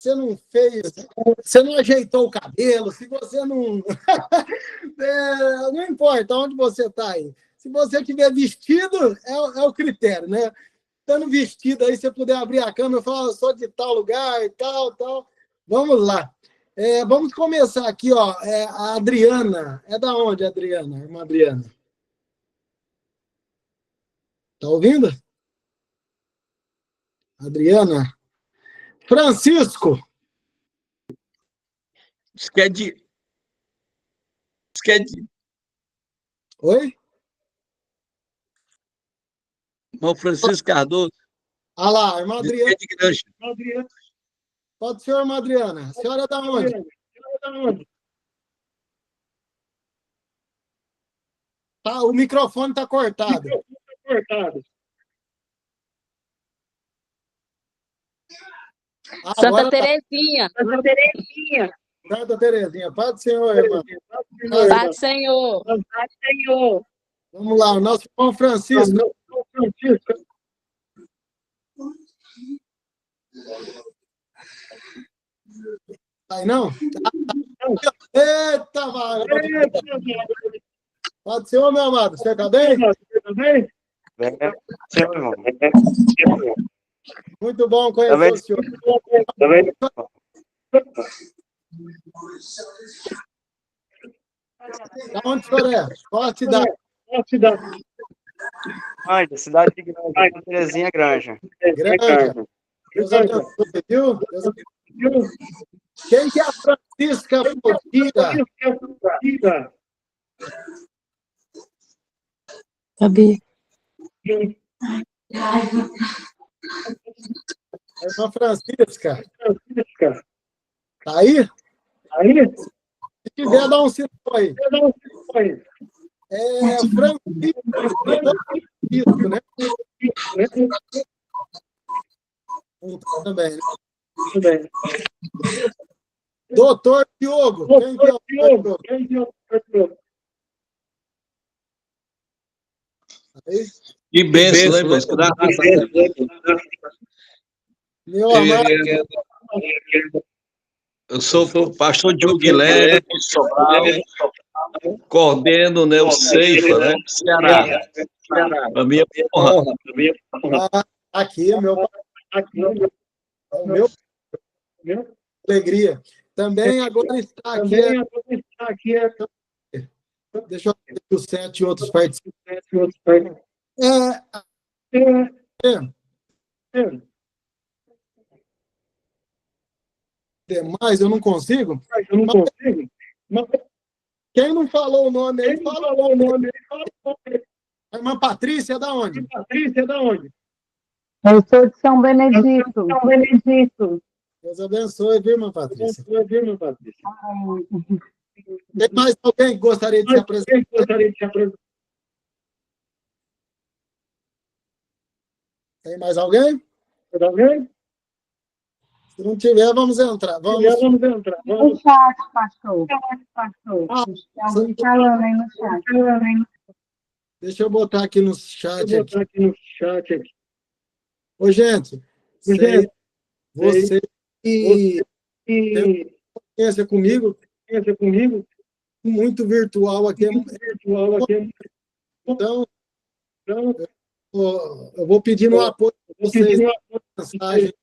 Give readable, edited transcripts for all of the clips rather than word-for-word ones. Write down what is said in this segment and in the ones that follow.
você não fez, você não ajeitou o cabelo, se você não. Não importa onde você está aí. Se você tiver vestido, é o critério, né? Estando vestido aí, você puder abrir a câmera e falar, sou de tal lugar e tal, tal. Vamos lá. Vamos começar aqui, ó. A Adriana. É da onde, Adriana? Irmã Adriana. Tá ouvindo? Adriana. Francisco. Oi? Irmão Francisco Cardoso. Ah lá, irmã Adriana. Adriana. Pode ser, irmã Adriana. A senhora é da onde? Tá, o microfone está cortado. Santa Terezinha. Santa Terezinha. Paz do Senhor, irmã. Paz do Senhor. Vamos lá, o nosso irmão Francisco. Aí não? Eita, vai! Pode ser, meu amado. Você está bem? Senhor, irmão. Muito bom conhecer o senhor. Da onde o senhor é? Qual a cidade? Ai, da cidade de Granja. Terezinha Granja. Granja. Deus abençoe, viu? Deus abençoe. Quem que é a Francisca Florida? Sabia. Irmã Francisca. Tá aí? Se quiser, dá um sinal aí. Francisco, né? Também, né? Doutor Diogo. Quem que é o doutor Diogo? Aí? Que bênção, né, irmão? Meu amado. Eu sou o pastor Diogo Guilherme, de Sobral, coordeno, né, o Ceifa, né, Ceará. A minha honra. Aqui, meu alegria. Também agora está aqui. Deixa eu ver os 7 outros participantes. Demais, eu não consigo. Quem não falou o nome aí, fala o nome. A irmã Patrícia é da onde? Eu sou de São Benedito. Deus abençoe, viu, irmã Patrícia? Tem mais alguém que gostaria de se apresentar? Tem mais alguém? Se não tiver, vamos entrar. No chat, pastor. Alguém falando aí no chat. Deixa eu botar aqui no chat. Ô, gente, você que tem experiência comigo, muito virtual aqui. Então, eu vou pedir no apoio de vocês. Mensagem.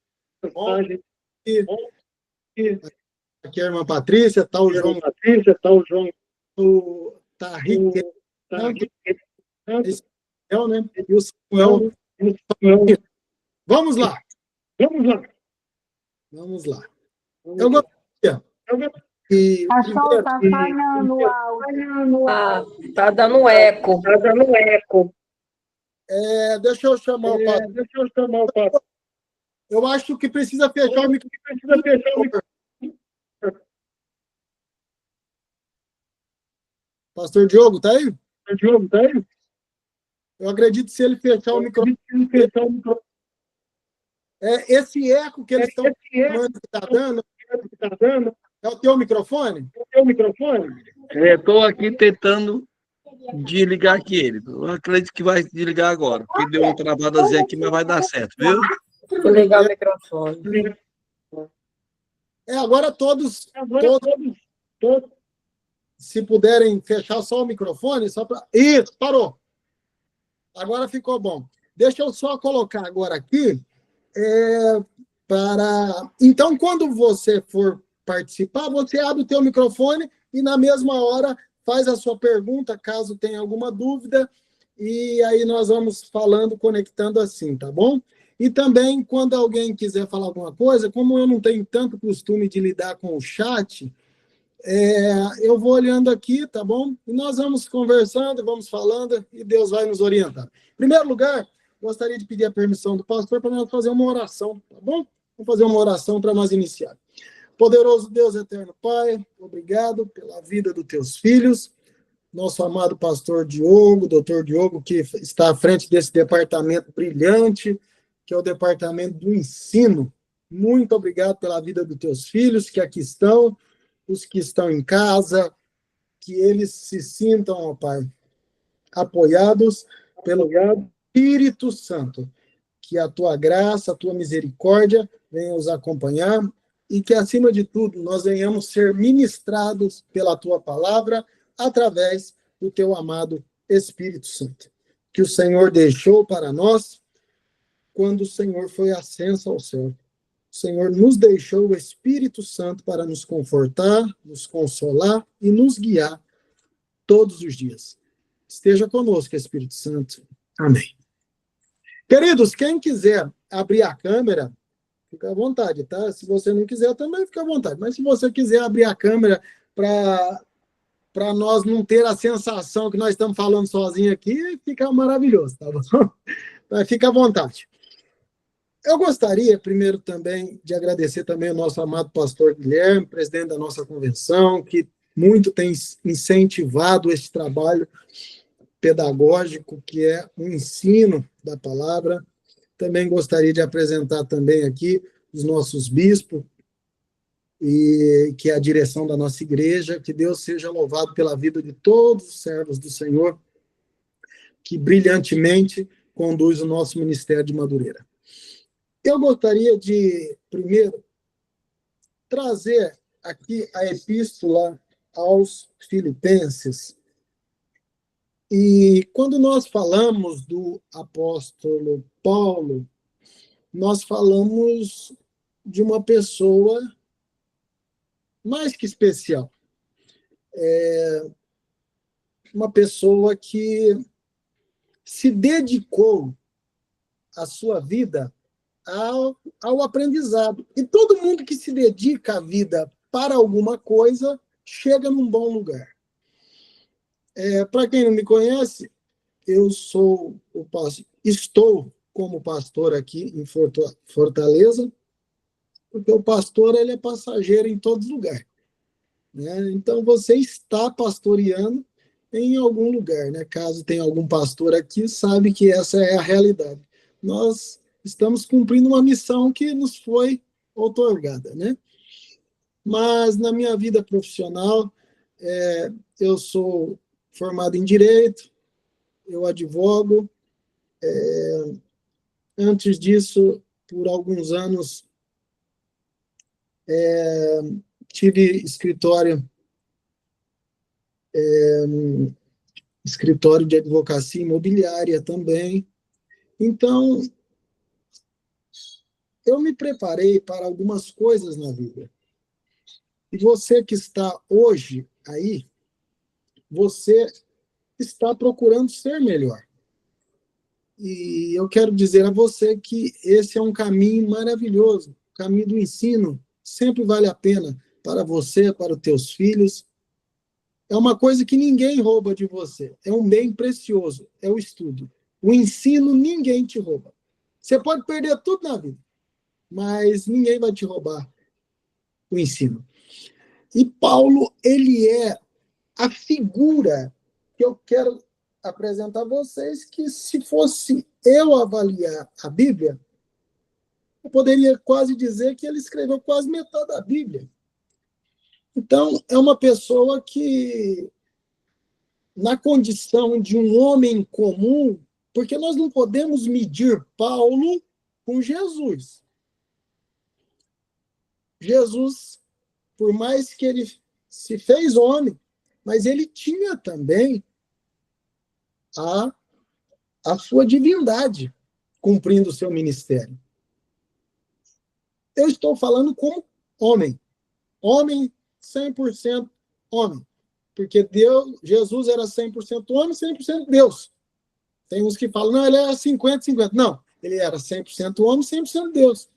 Aqui é a irmã Patrícia, está o João. Está a Riquelme. Né? E o Samuel. Vamos lá. Eu gostaria. Pastor, está falhando o áudio. Tá dando eco. Deixa eu chamar o pastor. Eu acho que precisa fechar o microfone. Pastor Diogo, tá aí? Eu acredito que se ele fechar o microfone. Esse eco que eles estão dando, é o teu microfone? Estou aqui tentando desligar aqui ele. Eu acredito que vai desligar agora, porque deu uma travadazinha aqui, mas vai dar certo, viu? Vou ligar o microfone. Agora todos, se puderem fechar só o microfone, só para... Isso, parou. Agora ficou bom. Deixa eu só colocar agora aqui, Então, quando você for participar, você abre o teu microfone e, na mesma hora, faz a sua pergunta, caso tenha alguma dúvida, e aí nós vamos falando, conectando assim, tá bom? E também, quando alguém quiser falar alguma coisa, como eu não tenho tanto costume de lidar com o chat, eu vou olhando aqui, tá bom? E nós vamos conversando, vamos falando, e Deus vai nos orientar. Em primeiro lugar, gostaria de pedir a permissão do pastor para nós fazer uma oração, tá bom? Vamos fazer uma oração para nós iniciar. Poderoso Deus eterno Pai, obrigado pela vida dos teus filhos, nosso amado pastor Diogo, doutor Diogo, que está à frente desse departamento brilhante, que é o departamento do ensino. Muito obrigado pela vida dos teus filhos que aqui estão, os que estão em casa, que eles se sintam, ó Pai, apoiados pelo Espírito Santo, que a tua graça, a tua misericórdia venha os acompanhar e que, acima de tudo, nós venhamos ser ministrados pela tua palavra através do teu amado Espírito Santo, que o Senhor deixou para nós quando o Senhor foi ascenso ao céu. O Senhor nos deixou o Espírito Santo para nos confortar, nos consolar e nos guiar todos os dias. Esteja conosco, Espírito Santo. Amém. Queridos, quem quiser abrir a câmera, fica à vontade, tá? Se você não quiser, também fica à vontade. Mas se você quiser abrir a câmera para nós não ter a sensação que nós estamos falando sozinhos aqui, fica maravilhoso, tá bom? Mas fica à vontade. Eu gostaria, primeiro, também, de agradecer também ao nosso amado pastor Guilherme, presidente da nossa convenção, que muito tem incentivado esse trabalho pedagógico, que é o ensino da palavra. Também gostaria de apresentar também aqui os nossos bispos, e que é a direção da nossa igreja. Que Deus seja louvado pela vida de todos os servos do Senhor, que brilhantemente conduz o nosso ministério de Madureira. Eu gostaria de, primeiro, trazer aqui a epístola aos Filipenses. E quando nós falamos do apóstolo Paulo, nós falamos de uma pessoa mais que especial. Uma pessoa que se dedicou a sua vida ao aprendizado. E todo mundo que se dedica a vida para alguma coisa chega num bom lugar. Para quem não me conhece, eu estou como pastor aqui em Fortaleza, porque o pastor ele é passageiro em todos os lugares, né? Então, você está pastoreando em algum lugar, né? Caso tenha algum pastor aqui, sabe que essa é a realidade. Nós estamos cumprindo uma missão que nos foi outorgada, né? Mas, na minha vida profissional, eu sou formado em Direito, eu advogo. Antes disso, por alguns anos, tive escritório de advocacia imobiliária também. Então, eu me preparei para algumas coisas na vida. E você que está hoje aí, você está procurando ser melhor. E eu quero dizer a você que esse é um caminho maravilhoso. O caminho do ensino sempre vale a pena para você, para os teus filhos. É uma coisa que ninguém rouba de você. É um bem precioso, é o estudo. O ensino ninguém te rouba. Você pode perder tudo na vida, mas ninguém vai te roubar o ensino. E Paulo, ele é a figura que eu quero apresentar a vocês, que se fosse eu avaliar a Bíblia, eu poderia quase dizer que ele escreveu quase metade da Bíblia. Então, é uma pessoa que, na condição de um homem comum, porque nós não podemos medir Paulo com Jesus. Jesus por mais que ele se fez homem, mas ele tinha também a sua divindade cumprindo o seu ministério. Eu estou falando como homem. Homem 100% homem. Porque Deus, Jesus era 100% homem, 100% Deus. Tem uns que falam, não, ele era 50-50. Não, ele era 100% homem, 100% Deus.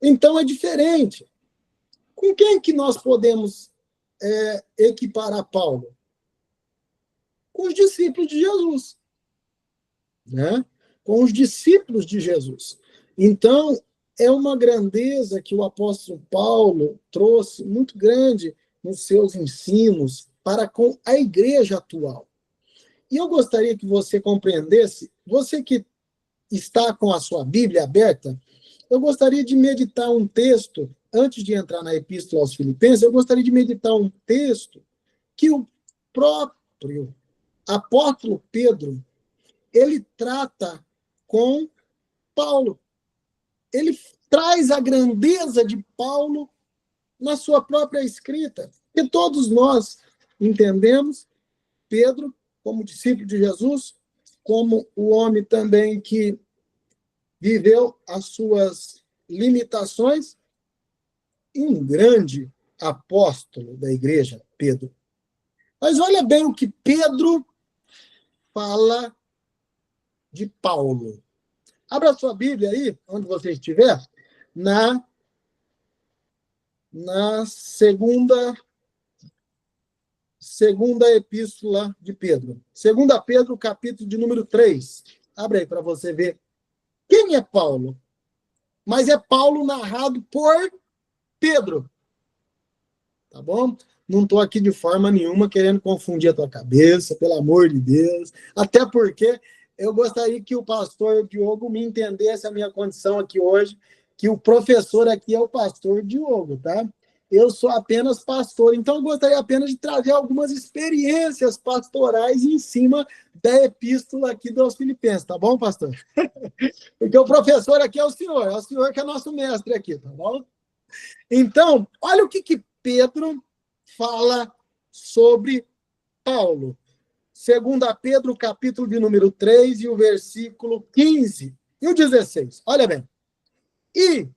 Então é diferente. Com quem que nós podemos equiparar Paulo? Com os discípulos de Jesus. Né? Com os discípulos de Jesus. Então, é uma grandeza que o apóstolo Paulo trouxe muito grande nos seus ensinos para com a igreja atual. E eu gostaria que você compreendesse, você que está com a sua Bíblia aberta, eu gostaria de meditar um texto, antes de entrar na Epístola aos Filipenses, eu gostaria de meditar um texto que o próprio apóstolo Pedro, ele trata com Paulo. Ele traz a grandeza de Paulo na sua própria escrita. E todos nós entendemos Pedro como discípulo de Jesus, como o homem também que viveu as suas limitações, e um grande apóstolo da igreja, Pedro. Mas olha bem o que Pedro fala de Paulo. Abra sua Bíblia aí, onde você estiver, na segunda epístola de Pedro. 2 Pedro, capítulo de número 3. Abre aí para você ver. Quem é Paulo? Mas é Paulo narrado por Pedro. Tá bom? Não estou aqui de forma nenhuma querendo confundir a tua cabeça, pelo amor de Deus. Até porque eu gostaria que o pastor Diogo me entendesse a minha condição aqui hoje, que o professor aqui é o pastor Diogo, tá? Eu sou apenas pastor, então eu gostaria apenas de trazer algumas experiências pastorais em cima da epístola aqui dos Filipenses, tá bom, pastor? Porque o professor aqui é o senhor que é nosso mestre aqui, tá bom? Então, olha o que Pedro fala sobre Paulo. 2 Pedro, capítulo de número 3, e o versículo 15 e o 16. Olha bem. E,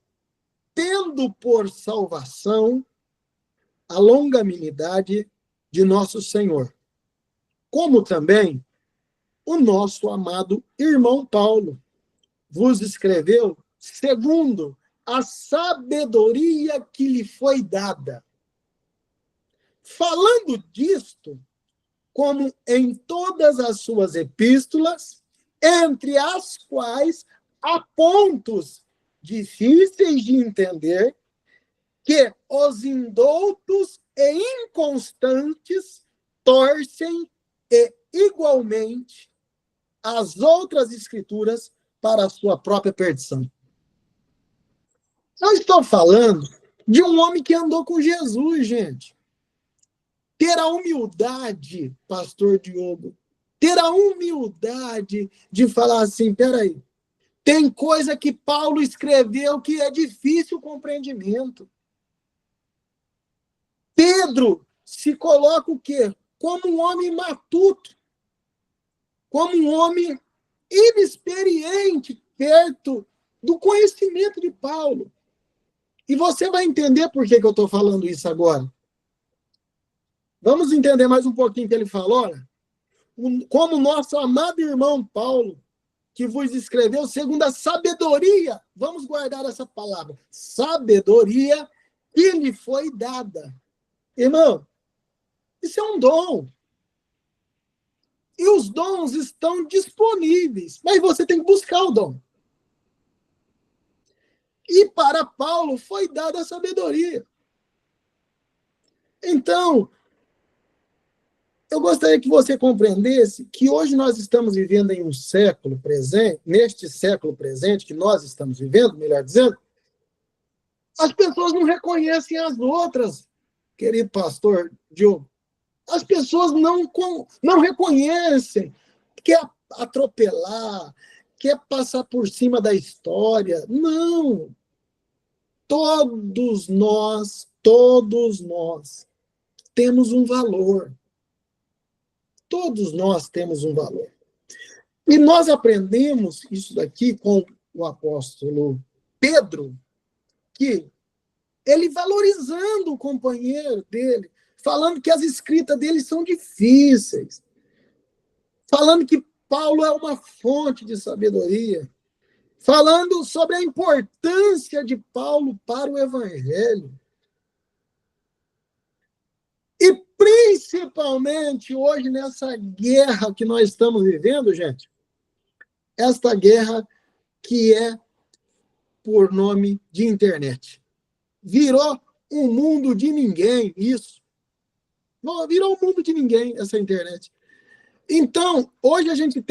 tendo por salvação a longanimidade de nosso Senhor, como também o nosso amado irmão Paulo vos escreveu segundo a sabedoria que lhe foi dada. Falando disto, como em todas as suas epístolas, entre as quais há pontos difíceis de entender, que os indoutos e inconstantes torcem e, igualmente, as outras escrituras para a sua própria perdição. Eu estou falando de um homem que andou com Jesus, gente. Ter a humildade, pastor Diogo, ter a humildade de falar assim, peraí, tem coisa que Paulo escreveu que é difícil o compreendimento. Pedro se coloca o quê? Como um homem matuto, como um homem inexperiente perto do conhecimento de Paulo. E você vai entender por que eu estou falando isso agora. Vamos entender mais um pouquinho o que ele falou? Olha, como nosso amado irmão Paulo, que vos escreveu segundo a sabedoria, vamos guardar essa palavra, sabedoria que lhe foi dada. Irmão, isso é um dom. E os dons estão disponíveis, mas você tem que buscar o dom. E para Paulo foi dada a sabedoria. Então, eu gostaria que você compreendesse que hoje nós estamos vivendo em um século presente, neste século presente que nós estamos vivendo, melhor dizendo, as pessoas não reconhecem as outras, querido pastor Diogo. As pessoas não reconhecem, quer atropelar, quer passar por cima da história. Não. Todos nós todos nós temos um valor. Todos nós temos um valor. E nós aprendemos isso daqui com o apóstolo Pedro, que ele valorizando o companheiro dele, falando que as escritas dele são difíceis, falando que Paulo é uma fonte de sabedoria, falando sobre a importância de Paulo para o evangelho. E principalmente hoje nessa guerra que nós estamos vivendo, gente, esta guerra que é por nome de internet. Virou um mundo de ninguém, isso. Virou um mundo de ninguém, essa internet. Então, hoje a gente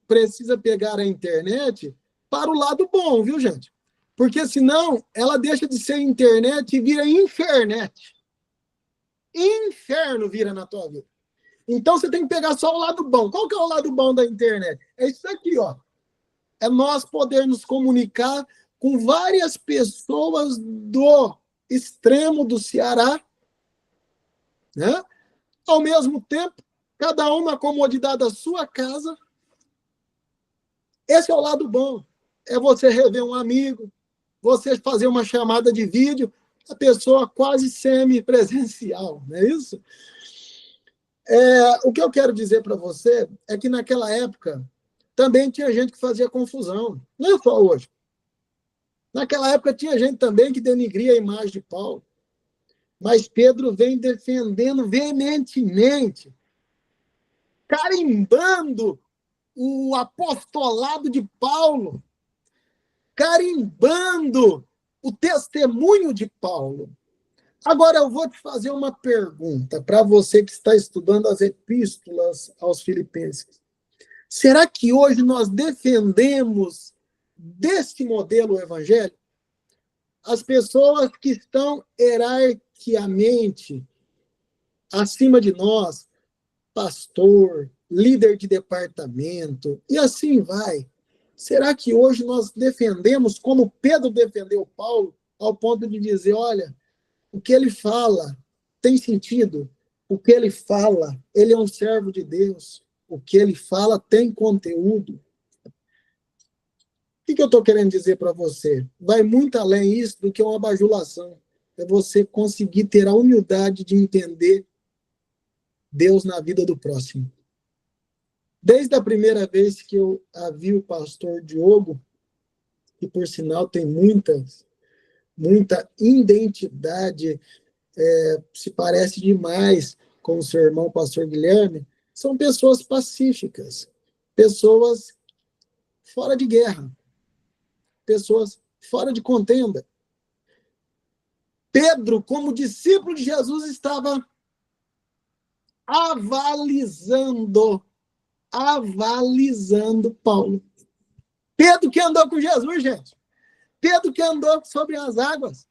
precisa pegar a internet para o lado bom, viu, gente? Porque senão ela deixa de ser internet e vira infernet. Inferno vira na tua vida. Então você tem que pegar só o lado bom. Qual que é o lado bom da internet? É isso aqui, ó. É nós poder nos comunicar com várias pessoas do extremo do Ceará, né? Ao mesmo tempo, cada um na comodidade da sua casa. Esse é o lado bom. É você rever um amigo, você fazer uma chamada de vídeo, a pessoa quase semi-presencial, não é isso? O que eu quero dizer para você é que naquela época também tinha gente que fazia confusão, não é só hoje. Naquela época tinha gente também que denigria a imagem de Paulo. Mas Pedro vem defendendo veementemente, carimbando o apostolado de Paulo, carimbando o testemunho de Paulo. Agora eu vou te fazer uma pergunta para você que está estudando as epístolas aos Filipenses. Será que hoje nós defendemos desse modelo evangélico? As pessoas que estão hierarquicamente acima de nós, pastor, líder de departamento, e assim vai. Será que hoje nós defendemos, como Pedro defendeu Paulo, ao ponto de dizer, olha, o que ele fala tem sentido, o que ele fala, ele é um servo de Deus, o que ele fala tem conteúdo. O que eu estou querendo dizer para você? Vai muito além isso do que uma bajulação. É você conseguir ter a humildade de entender Deus na vida do próximo. Desde a primeira vez que eu vi o pastor Diogo, que por sinal tem muita identidade, se parece demais com o seu irmão, o pastor Guilherme, são pessoas pacíficas, pessoas fora de guerra, pessoas fora de contenda. Pedro, como discípulo de Jesus, estava avalizando Paulo. Pedro que andou com Jesus, gente. Pedro que andou sobre as águas,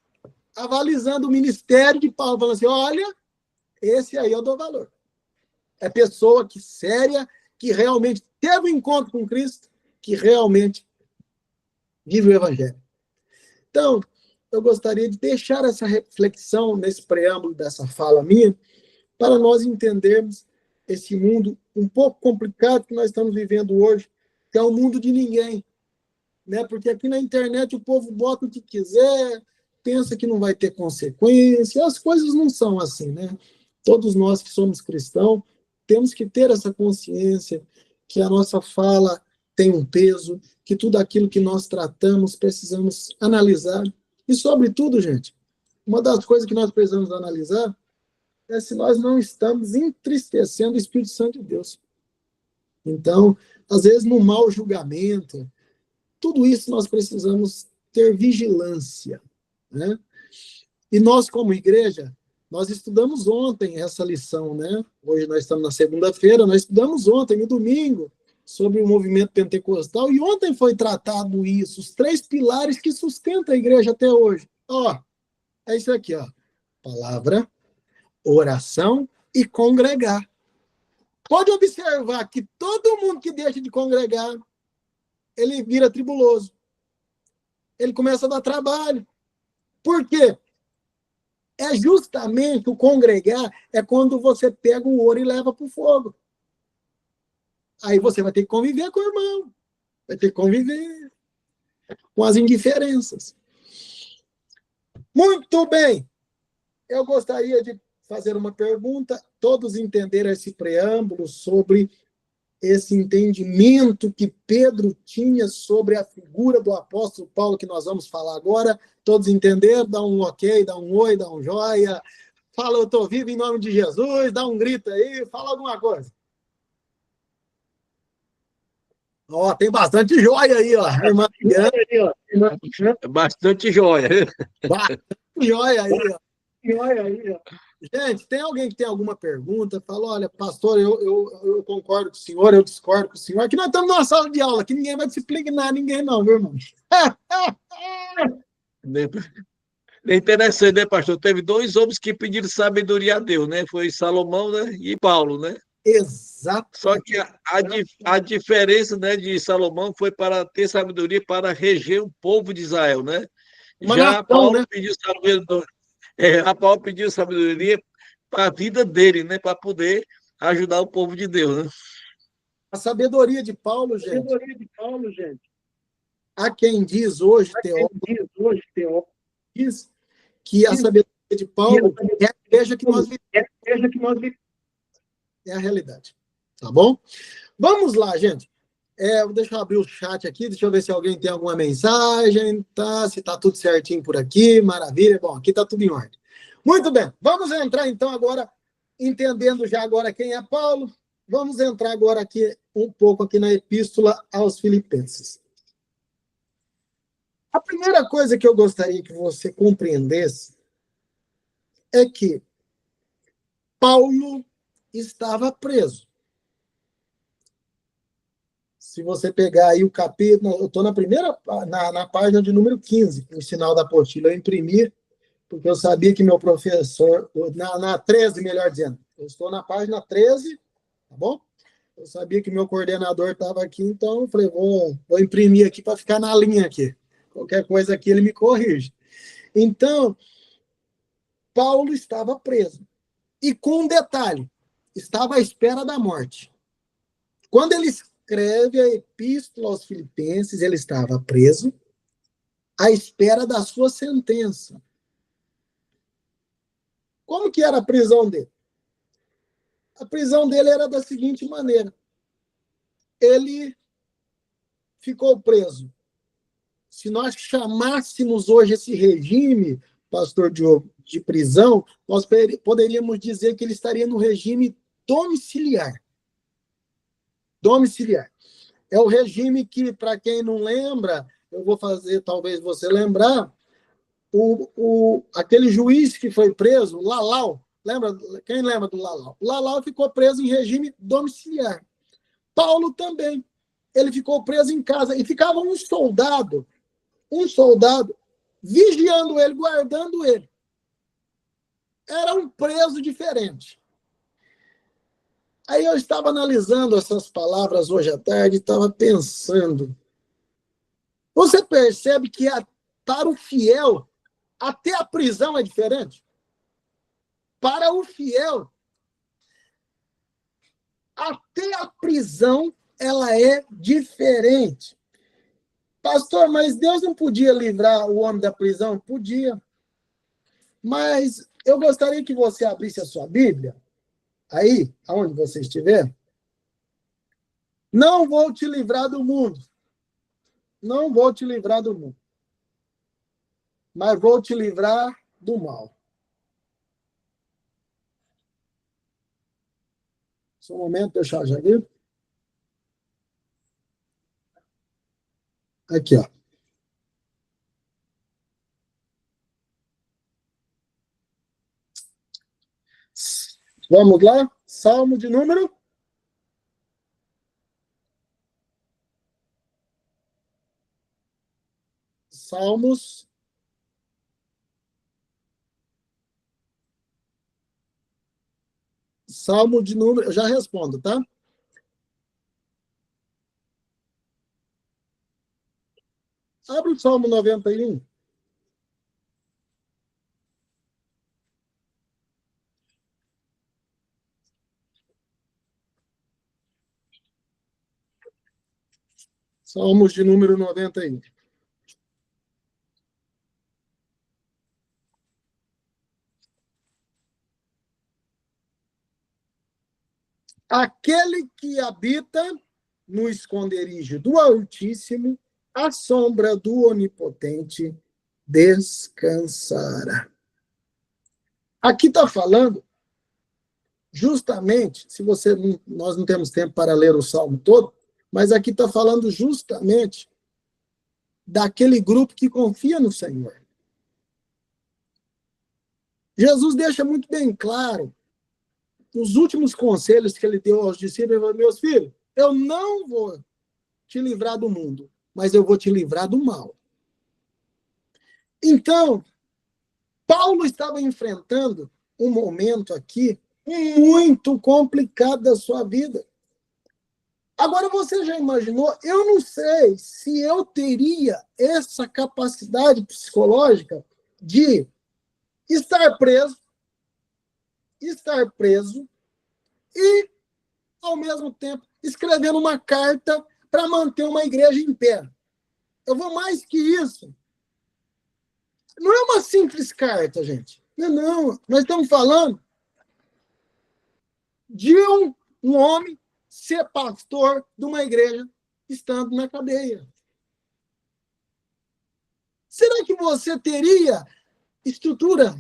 avalizando o ministério de Paulo, falando assim, olha, esse aí eu dou valor. É pessoa que séria, que realmente teve um encontro com Cristo, que realmente vive o Evangelho. Então, eu gostaria de deixar essa reflexão nesse preâmbulo dessa fala minha, para nós entendermos esse mundo um pouco complicado que nós estamos vivendo hoje, que é um mundo de ninguém, né? Porque aqui na internet o povo bota o que quiser, pensa que não vai ter consequência, as coisas não são assim, né? Todos nós que somos cristãos temos que ter essa consciência que a nossa fala tem um peso, que tudo aquilo que nós tratamos precisamos analisar. E, sobretudo, gente, uma das coisas que nós precisamos analisar é se nós não estamos entristecendo o Espírito Santo de Deus. Então, às vezes, no mau julgamento, tudo isso nós precisamos ter vigilância, né? E nós, como igreja, nós estudamos ontem essa lição, né? Hoje nós estamos na segunda-feira, nós estudamos ontem, no domingo, sobre o movimento pentecostal, e ontem foi tratado isso, os 3 pilares que sustentam a igreja até hoje. Ó, é isso aqui, ó. Palavra, oração e congregar. Pode observar que todo mundo que deixa de congregar, ele vira tribuloso. Ele começa a dar trabalho. Por quê? É justamente o congregar, é quando você pega o ouro e leva para o fogo. Aí você vai ter que conviver com o irmão, vai ter que conviver com as indiferenças. Muito bem. Eu gostaria de fazer uma pergunta. Todos entenderam esse preâmbulo sobre esse entendimento que Pedro tinha sobre a figura do apóstolo Paulo, que nós vamos falar agora. Todos entenderam? Dá um ok, dá um oi, dá um joia. Fala, eu estou vivo em nome de Jesus. Dá um grito aí, fala alguma coisa. Ó, tem bastante joia aí, ó. Irmã Bastante joia. bastante joia aí, ó. Joia aí, ó. Gente, tem alguém que tem alguma pergunta? Fala, olha, pastor, eu concordo com o senhor, eu discordo com o senhor. Aqui nós estamos numa sala de aula, que ninguém vai disciplinar ninguém, não, meu irmão. É interessante, né, pastor? Teve dois homens que pediram sabedoria a Deus, né? Foi Salomão, né? E Paulo, né? Exato. Só que a diferença, né, de Salomão foi para ter sabedoria para reger o povo de Israel, né? Uma Já nação, né? Paulo pediu sabedoria para a vida dele, né? Para poder ajudar o povo de Deus, né? A sabedoria de Paulo, gente. Há quem diz hoje, teólogo, diz que a sabedoria de Paulo é a igreja que nós vivemos. É a realidade. Tá bom? Vamos lá, gente. Deixa eu abrir o chat aqui, deixa eu ver se alguém tem alguma mensagem, tá? Se tá tudo certinho por aqui, maravilha. Bom, aqui tá tudo em ordem. Muito bem, vamos entrar então agora, entendendo já agora quem é Paulo, vamos entrar agora aqui um pouco aqui na epístola aos Filipenses. A primeira coisa que eu gostaria que você compreendesse é que Paulo estava preso. Se você pegar aí o capítulo, eu estou na página de número 15, o sinal da apostila eu imprimi, porque eu sabia que meu professor, na 13, melhor dizendo, eu estou na página 13, tá bom? Eu sabia que meu coordenador estava aqui, então eu falei, vou imprimir aqui para ficar na linha aqui. Qualquer coisa aqui ele me corrige. Então, Paulo estava preso. E com um detalhe, estava à espera da morte. Quando ele escreve a epístola aos Filipenses, ele estava preso à espera da sua sentença. Como que era a prisão dele? A prisão dele era da seguinte maneira. Ele ficou preso. Se nós chamássemos hoje esse regime, pastor Diogo, de prisão, nós poderíamos dizer que ele estaria no regime domiciliar. Domiciliar. É o regime que, para quem não lembra, eu vou fazer, talvez você lembrar, aquele juiz que foi preso, Lalau, lembra? Quem lembra do Lalau? O Lalau ficou preso em regime domiciliar. Paulo também. Ele ficou preso em casa e ficava um soldado vigiando ele, guardando ele. Era um preso diferente. Aí eu estava analisando essas palavras hoje à tarde e estava pensando. Você percebe que para o fiel, até a prisão é diferente? Para o fiel, até a prisão ela é diferente. Pastor, mas Deus não podia livrar o homem da prisão? Podia. Mas eu gostaria que você abrisse a sua Bíblia, aí, aonde você estiver. Não vou te livrar do mundo. Não vou te livrar do mundo. Mas vou te livrar do mal. Só um momento, deixa eu já ver. Aqui, ó. Vamos lá? Salmo de número? Salmos. Salmo de número. Eu já respondo, tá? Abre o Salmo 91. Salmos de número 91. Aquele que habita no esconderijo do Altíssimo, à sombra do Onipotente descansará. Aqui está falando, justamente, nós não temos tempo para ler o Salmo todo, mas aqui está falando justamente daquele grupo que confia no Senhor. Jesus deixa muito bem claro, nos últimos conselhos que ele deu aos discípulos, ele falou: meus filhos, eu não vou te livrar do mundo, mas eu vou te livrar do mal. Então, Paulo estava enfrentando um momento aqui muito complicado da sua vida. Agora, você já imaginou? Eu não sei se eu teria essa capacidade psicológica de estar preso e, ao mesmo tempo, escrevendo uma carta para manter uma igreja em pé. Eu vou mais que isso. Não é uma simples carta, gente. Não. Nós estamos falando de um homem ser pastor de uma igreja estando na cadeia. Será que você teria estrutura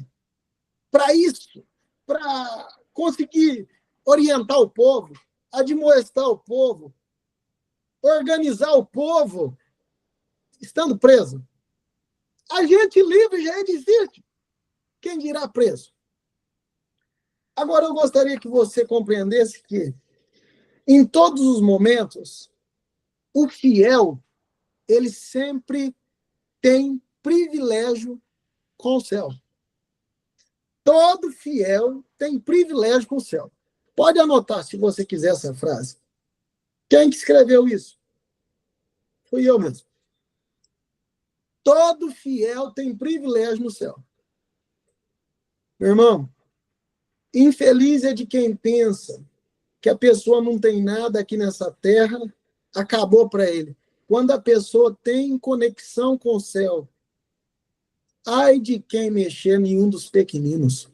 para isso? Para conseguir orientar o povo, admoestar o povo, organizar o povo, estando preso? A gente livre já é difícil. Quem dirá preso? Agora, eu gostaria que você compreendesse que, em todos os momentos, o fiel, ele sempre tem privilégio com o céu. Todo fiel tem privilégio com o céu. Pode anotar, se você quiser, essa frase. Quem que escreveu isso? Fui eu mesmo. Todo fiel tem privilégio no céu. Meu irmão, infeliz é de quem pensa que a pessoa não tem nada aqui nessa terra, acabou para ele. Quando a pessoa tem conexão com o céu, ai de quem mexer em um dos pequeninos.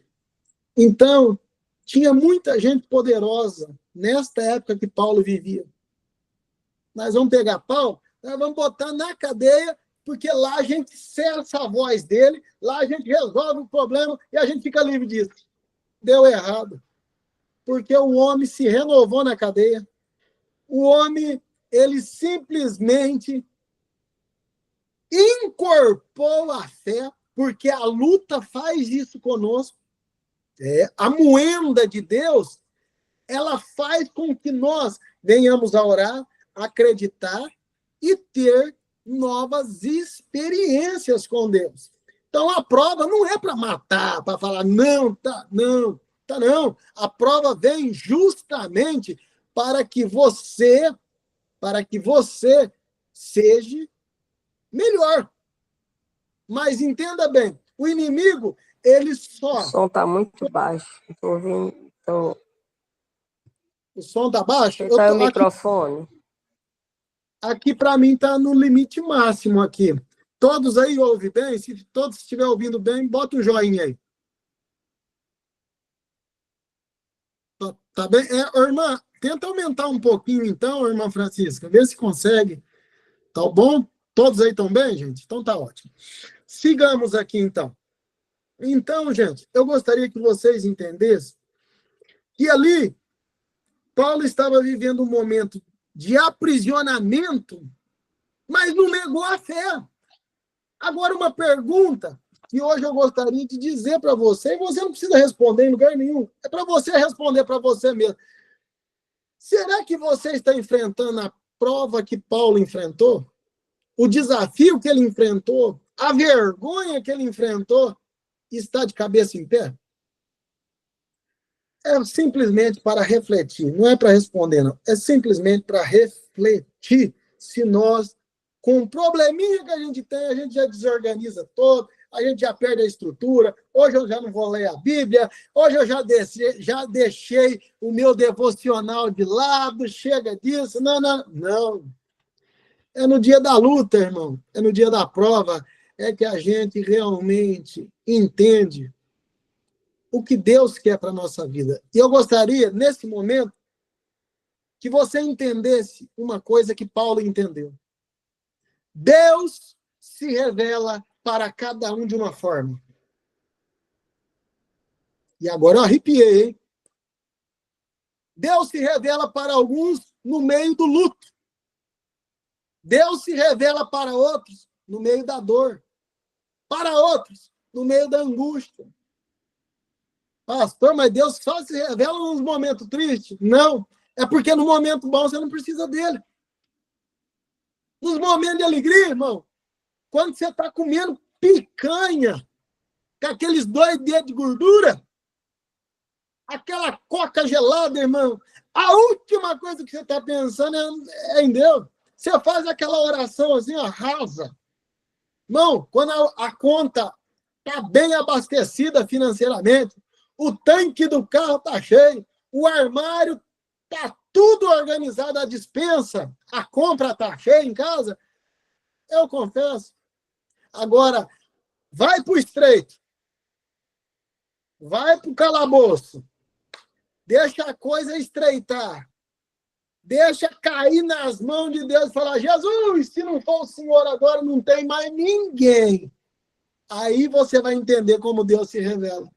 Então, tinha muita gente poderosa nesta época que Paulo vivia. Nós vamos pegar Paulo, nós vamos botar na cadeia, porque lá a gente cessa a voz dele, lá a gente resolve o problema e a gente fica livre disso. Deu errado. Porque o homem se renovou na cadeia. O homem, ele simplesmente incorporou a fé, porque a luta faz isso conosco. A moenda de Deus, ela faz com que nós venhamos a orar, acreditar e ter novas experiências com Deus. Então, a prova não é para matar, para falar, não. A prova vem justamente para que você seja melhor. Mas entenda bem, o inimigo, ele só... O som está muito baixo. Estou ouvindo... O som está baixo? Está o microfone. Aqui para mim está no limite máximo aqui. Todos aí ouvem bem? Se todos estiverem ouvindo bem, bota um joinha aí. Tá bem? Irmã, tenta aumentar um pouquinho então, irmã Francisca. Vê se consegue. Tá bom? Todos aí estão bem, gente? Então tá ótimo. Sigamos aqui então. Então, gente, eu gostaria que vocês entendessem que ali Paulo estava vivendo um momento de aprisionamento, mas não negou a fé. Agora, uma pergunta que hoje eu gostaria de dizer para você, e você não precisa responder em lugar nenhum, é para você responder para você mesmo. Será que você está enfrentando a prova que Paulo enfrentou? O desafio que ele enfrentou? A vergonha que ele enfrentou? Está de cabeça em pé? É simplesmente para refletir, não é para responder, não. É simplesmente para refletir. Se nós, com um probleminha que a gente tem, a gente já desorganiza todo, a gente já perde a estrutura. Hoje eu já não vou ler a Bíblia, hoje eu já deixei o meu devocional de lado, chega disso. Não. É no dia da luta, irmão. É no dia da prova. É que a gente realmente entende o que Deus quer para a nossa vida. E eu gostaria, nesse momento, que você entendesse uma coisa que Paulo entendeu. Deus se revela para cada um de uma forma. E agora eu arrepiei, hein? Deus se revela para alguns no meio do luto. Deus se revela para outros no meio da dor. Para outros, no meio da angústia. Pastor, mas Deus só se revela nos momentos tristes? Não. É porque no momento bom você não precisa dele. Nos momentos de alegria, irmão, quando você está comendo picanha, com aqueles 2 dedos de gordura, aquela coca gelada, irmão, a última coisa que você está pensando é em Deus. Você faz aquela oração assim, ó, rasa. Irmão, quando a conta está bem abastecida financeiramente, o tanque do carro está cheio, o armário está tudo organizado, a despensa, a compra está cheia em casa, eu confesso. Agora, vai para o estreito, vai para o calabouço, deixa a coisa estreitar, deixa cair nas mãos de Deus e falar, Jesus, se não for o Senhor agora, não tem mais ninguém. Aí você vai entender como Deus se revela.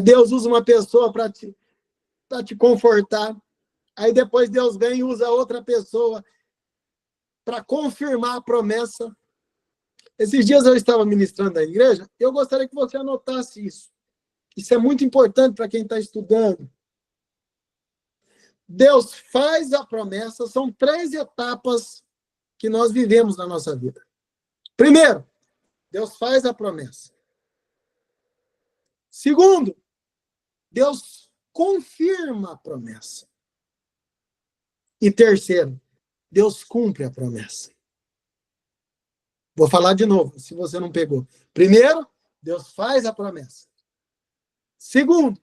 Deus usa uma pessoa para te confortar. Aí depois Deus vem e usa outra pessoa para confirmar a promessa. Esses dias eu estava ministrando na igreja, eu gostaria que você anotasse isso. Isso é muito importante para quem está estudando. Deus faz a promessa, são 3 etapas que nós vivemos na nossa vida. Primeiro, Deus faz a promessa. Segundo, Deus confirma a promessa. E terceiro, Deus cumpre a promessa. Vou falar de novo, se você não pegou. Primeiro, Deus faz a promessa. Segundo,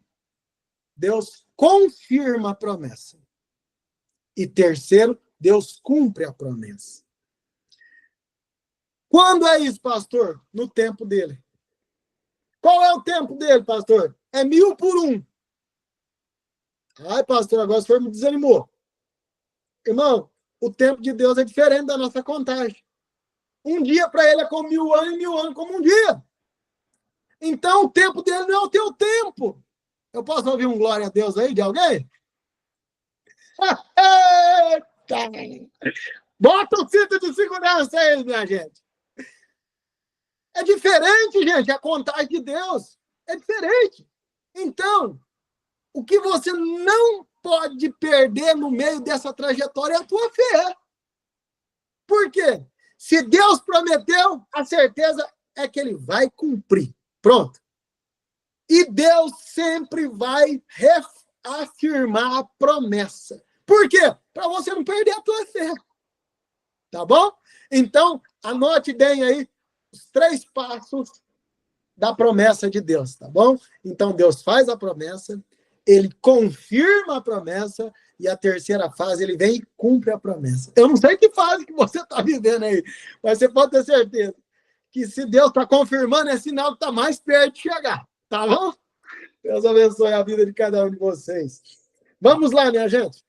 Deus confirma a promessa. E terceiro, Deus cumpre a promessa. Quando é isso, pastor? No tempo dele. Qual é o tempo dele, pastor? É 1000 por 1. Ai, pastor, agora o senhor me desanimou. Irmão, o tempo de Deus é diferente da nossa contagem. Um dia para ele é como 1000 anos e 1000 anos como um dia. Então, o tempo dele não é o teu tempo. Eu posso ouvir um glória a Deus aí de alguém? Bota o cinto de segurança aí, minha gente. É diferente, gente, a contagem de Deus. É diferente. Então, o que você não pode perder no meio dessa trajetória é a tua fé. Por quê? Se Deus prometeu, a certeza é que ele vai cumprir. Pronto. E Deus sempre vai reafirmar a promessa. Por quê? Para você não perder a tua fé. Tá bom? Então, anote bem aí os 3 passos da promessa de Deus, tá bom? Então, Deus faz a promessa, ele confirma a promessa, e a terceira fase, ele vem e cumpre a promessa. Eu não sei que fase que você está vivendo aí, mas você pode ter certeza que se Deus está confirmando, é sinal que está mais perto de chegar, tá bom? Deus abençoe a vida de cada um de vocês. Vamos lá, minha gente.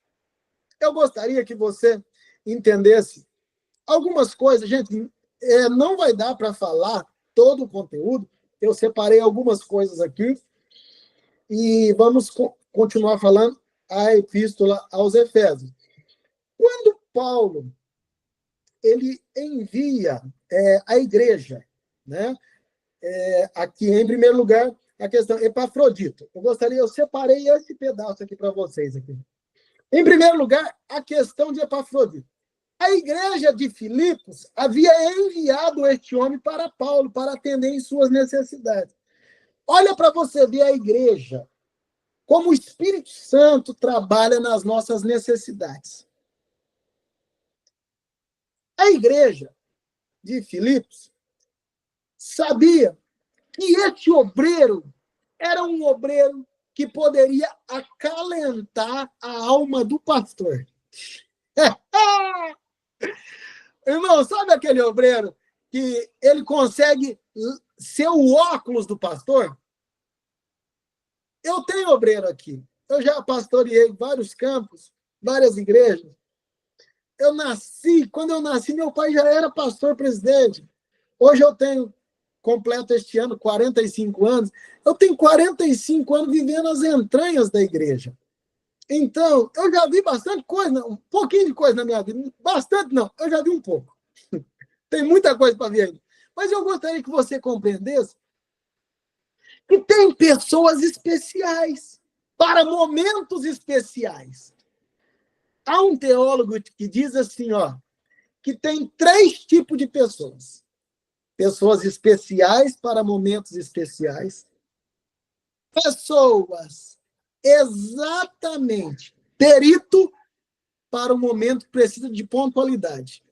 Eu gostaria que você entendesse algumas coisas. Gente, não vai dar para falar todo o conteúdo. Eu separei algumas coisas aqui e vamos continuar falando a epístola aos Efésios. Quando Paulo ele envia a igreja, né? Aqui, em primeiro lugar, a questão Epafrodito. Eu separei esse pedaço aqui para vocês. Aqui. Em primeiro lugar, a questão de Epafrodito. A igreja de Filipos havia enviado este homem para Paulo, para atender em suas necessidades. Olha para você ver a igreja, como o Espírito Santo trabalha nas nossas necessidades. A igreja de Filipos sabia que este obreiro era um obreiro que poderia acalentar a alma do pastor. Irmão, sabe aquele obreiro que ele consegue ser o óculos do pastor? Eu tenho obreiro aqui. Eu já pastoreei vários campos, várias igrejas. Quando eu nasci, meu pai já era pastor-presidente. Hoje eu tenho, completo este ano, 45 anos. Eu tenho 45 anos vivendo as entranhas da igreja. Então, eu já vi bastante coisa, um pouquinho de coisa na minha vida. Bastante não, eu já vi um pouco. Tem muita coisa para ver ainda. Mas eu gostaria que você compreendesse que tem pessoas especiais, para momentos especiais. Há um teólogo que diz assim, que tem 3 tipos de pessoas. Pessoas especiais para momentos especiais. Pessoas exatamente perito para o momento que precisa de pontualidade.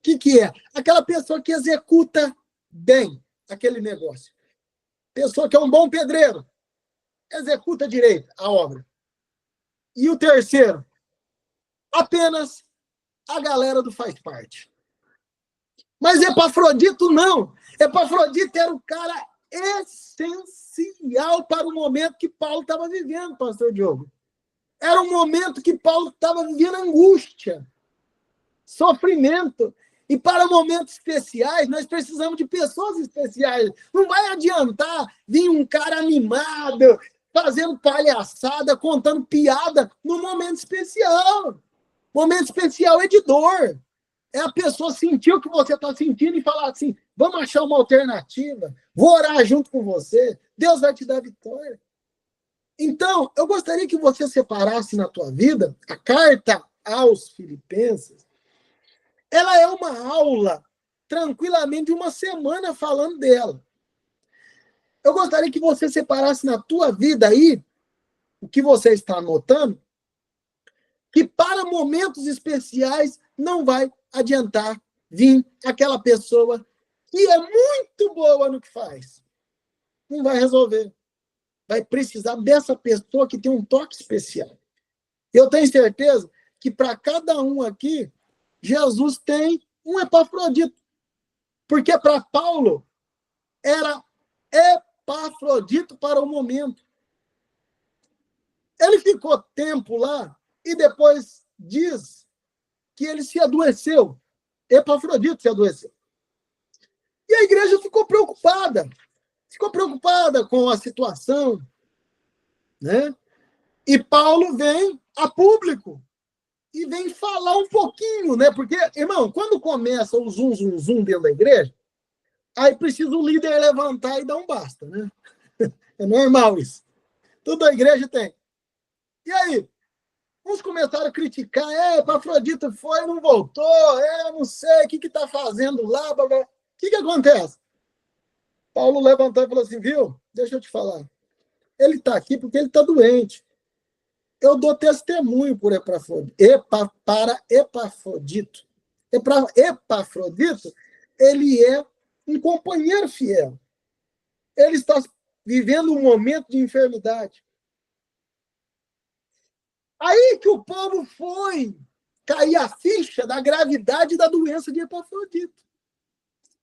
O que é? Aquela pessoa que executa bem aquele negócio. Pessoa que é um bom pedreiro, executa direito a obra. E o terceiro, apenas a galera do faz parte. Mas Epafrodito não. Epafrodito era o cara essencial para o momento que Paulo estava vivendo, pastor Diogo. Era um momento que Paulo estava vivendo angústia, sofrimento. E para momentos especiais, nós precisamos de pessoas especiais. Não vai adiantar vir um cara animado, fazendo palhaçada, contando piada no momento especial. Momento especial é de dor. É a pessoa sentir o que você está sentindo e falar assim, vamos achar uma alternativa, vou orar junto com você, Deus vai te dar vitória. Então, eu gostaria que você separasse na tua vida a carta aos Filipenses. Ela é uma aula, tranquilamente, de uma semana falando dela. Eu gostaria que você separasse na tua vida aí, o que você está anotando, que para momentos especiais não vai adiantar vir aquela pessoa que é muito boa no que faz. Não vai resolver. Vai precisar dessa pessoa que tem um toque especial. Eu tenho certeza que para cada um aqui, Jesus tem um Epafrodito. Porque para Paulo, era Epafrodito para o momento. Ele ficou tempo lá e depois diz que ele se adoeceu. Epafrodito se adoeceu. E a igreja ficou preocupada. Ficou preocupada com a situação, né? E Paulo vem a público e vem falar um pouquinho, né? Porque, irmão, quando começa o zum dentro da igreja, aí precisa o líder levantar e dar um basta, né? É normal isso. Toda a igreja tem. E aí? Uns começaram a criticar, Epafrodito foi, não voltou, não sei, o que está fazendo lá, blá, blá. O que acontece? Paulo levantou e falou assim, viu? Deixa eu te falar. Ele está aqui porque ele está doente. Eu dou testemunho por para Epafrodito. Epafrodito, ele é um companheiro fiel. Ele está vivendo um momento de enfermidade. Aí que o povo foi cair a ficha da gravidade da doença de Epafrodito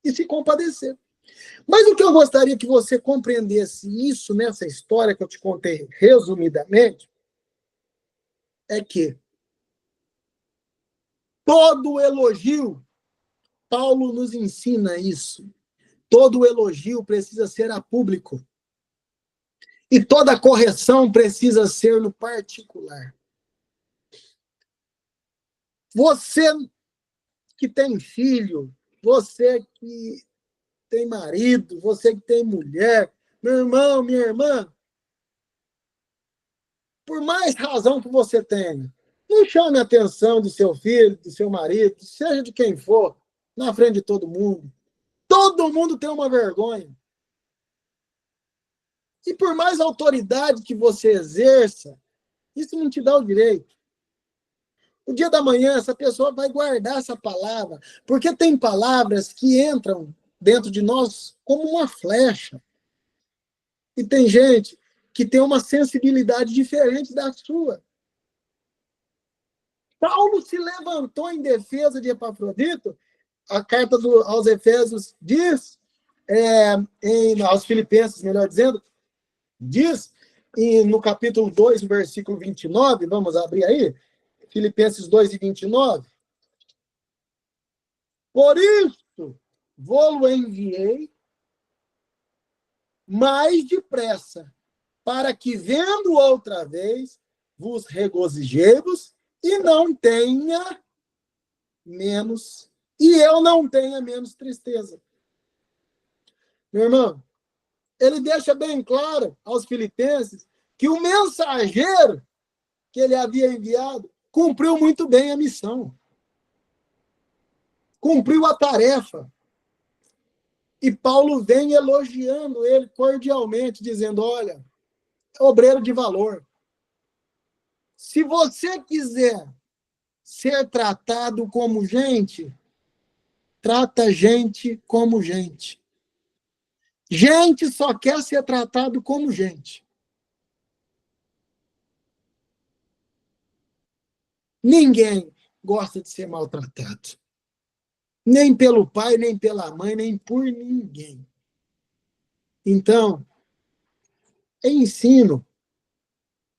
e se compadecer. Mas o que eu gostaria que você compreendesse isso nessa história que eu te contei resumidamente é que todo elogio, Paulo nos ensina isso, todo elogio precisa ser a público. E toda correção precisa ser no particular. Você que tem filho, você que tem marido, você que tem mulher, meu irmão, minha irmã, por mais razão que você tenha, não chame a atenção do seu filho, do seu marido, seja de quem for, na frente de todo mundo. Todo mundo tem uma vergonha. E por mais autoridade que você exerça, isso não te dá o direito. O dia da manhã, essa pessoa vai guardar essa palavra, porque tem palavras que entram dentro de nós como uma flecha. E tem gente que tem uma sensibilidade diferente da sua. Paulo se levantou em defesa de Epafrodito. A carta aos Efésios diz, aos Filipenses, melhor dizendo, diz, no capítulo 2, versículo 29, vamos abrir aí, Filipenses 2 e 29. Por isso, vou-lo enviei mais depressa, para que, vendo outra vez, vos regozijei-vos e não tenha menos, e eu não tenha menos tristeza. Meu irmão, ele deixa bem claro aos filipenses que o mensageiro que ele havia enviado cumpriu muito bem a missão. Cumpriu a tarefa. E Paulo vem elogiando ele cordialmente, dizendo, olha, obreiro de valor. Se você quiser ser tratado como gente, trata gente como gente. Gente só quer ser tratado como gente. Ninguém gosta de ser maltratado. Nem pelo pai, nem pela mãe, nem por ninguém. Então, ensino.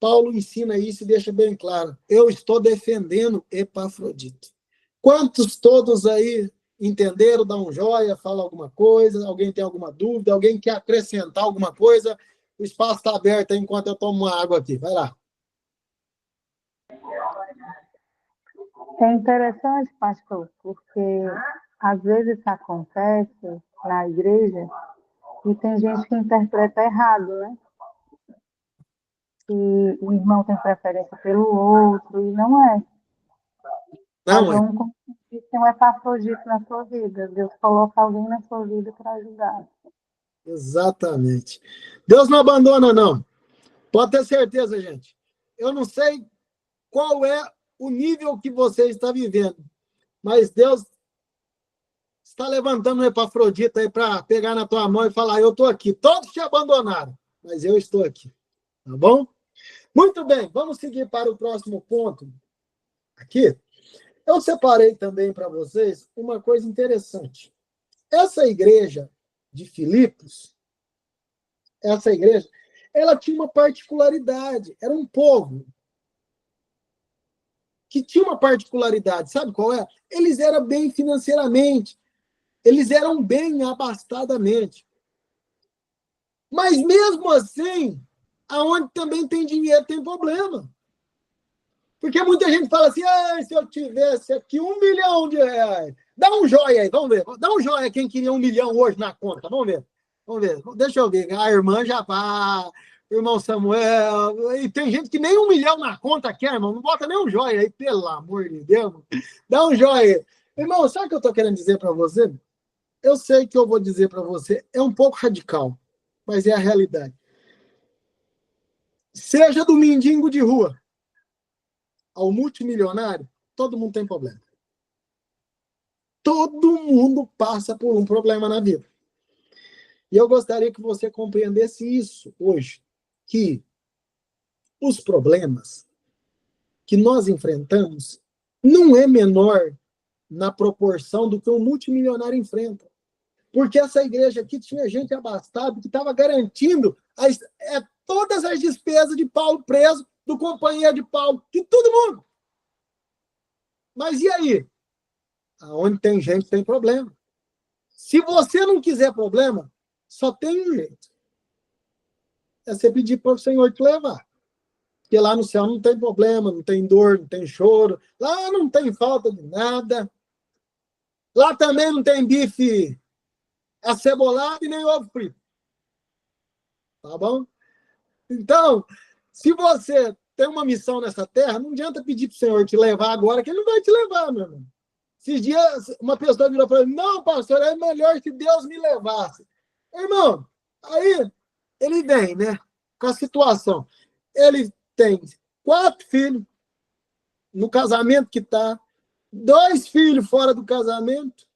Paulo ensina isso e deixa bem claro. Eu estou defendendo Epafrodito. Quantos todos aí entenderam? Dá um joia, fala alguma coisa, alguém tem alguma dúvida, alguém quer acrescentar alguma coisa? O espaço está aberto aí enquanto eu tomo uma água aqui. Vai lá. É interessante, pastor, porque às vezes isso acontece na igreja e tem gente que interpreta errado, né? Que o irmão tem preferência pelo outro, e não é. Não é. Tem um Epafrodito na sua vida. Deus coloca alguém na sua vida para ajudar. Exatamente. Deus não abandona, não. Pode ter certeza, gente. Eu não sei qual é o nível que você está vivendo, mas Deus está levantando um Epafrodito aí para pegar na tua mão e falar, eu estou aqui. Todos te abandonaram, mas eu estou aqui. Tá bom? Muito bem, vamos seguir para o próximo ponto. Aqui, eu separei também para vocês uma coisa interessante. Essa igreja de Filipos, ela tinha uma particularidade. Era um povo que tinha uma particularidade. Sabe qual é? Eles eram bem financeiramente. Eles eram bem abastadamente. Mas, mesmo assim, aonde também tem dinheiro, tem problema. Porque muita gente fala assim, se eu tivesse aqui R$1 milhão, dá um joia aí, vamos ver. Dá um joia quem queria 1 milhão hoje na conta, vamos ver. Vamos ver, deixa eu ver. A irmã já o irmão Samuel, e tem gente que nem 1 milhão na conta quer, irmão, não bota nem um joia aí, pelo amor de Deus. Dá um joia aí. Irmão, sabe o que eu estou querendo dizer para você? Eu sei que eu vou dizer para você, é um pouco radical, mas é a realidade. Seja do mendigo de rua ao multimilionário, todo mundo tem problema. Todo mundo passa por um problema na vida. E eu gostaria que você compreendesse isso hoje, que os problemas que nós enfrentamos não é menor na proporção do que um multimilionário enfrenta. Porque essa igreja aqui tinha gente abastada que estava garantindo todas as despesas de Paulo preso, do companheiro de Paulo, de todo mundo. Mas e aí? Aonde tem gente, tem problema. Se você não quiser problema, só tem um jeito. É você pedir para o Senhor te levar. Porque lá no céu não tem problema, não tem dor, não tem choro. Lá não tem falta de nada. Lá também não tem bife acebolado e nem ovo frito. Tá bom? Então, se você tem uma missão nessa terra, não adianta pedir para o Senhor te levar agora, que ele não vai te levar, meu irmão. Esses dias, uma pessoa virou para mim, não, pastor, é melhor que Deus me levasse. Irmão, aí ele vem, né, com a situação. Ele tem 4 filhos no casamento que está, 2 filhos fora do casamento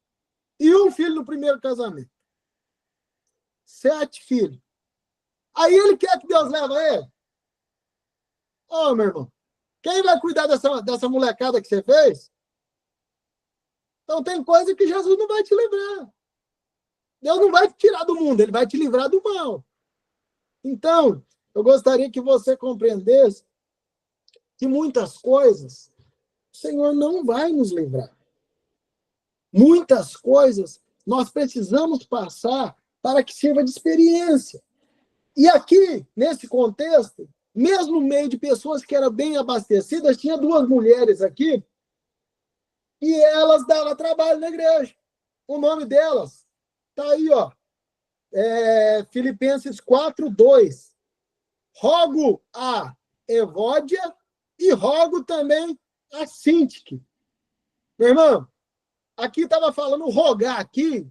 e 1 filho no primeiro casamento. 7 filhos. Aí ele quer que Deus leve ele. Ô, meu irmão, Quem vai cuidar dessa molecada que você fez? Então tem coisa que Jesus não vai te livrar. Deus não vai te tirar do mundo, ele vai te livrar do mal. Então, eu gostaria que você compreendesse que muitas coisas o Senhor não vai nos livrar. Muitas coisas nós precisamos passar para que sirva de experiência. E aqui, nesse contexto, mesmo no meio de pessoas que eram bem abastecidas, tinha duas mulheres aqui e elas davam trabalho na igreja. O nome delas está aí, ó. Filipenses 4:2. Rogo a Evódia e rogo também a Sintique. Meu irmão, aqui estava falando rogar aqui,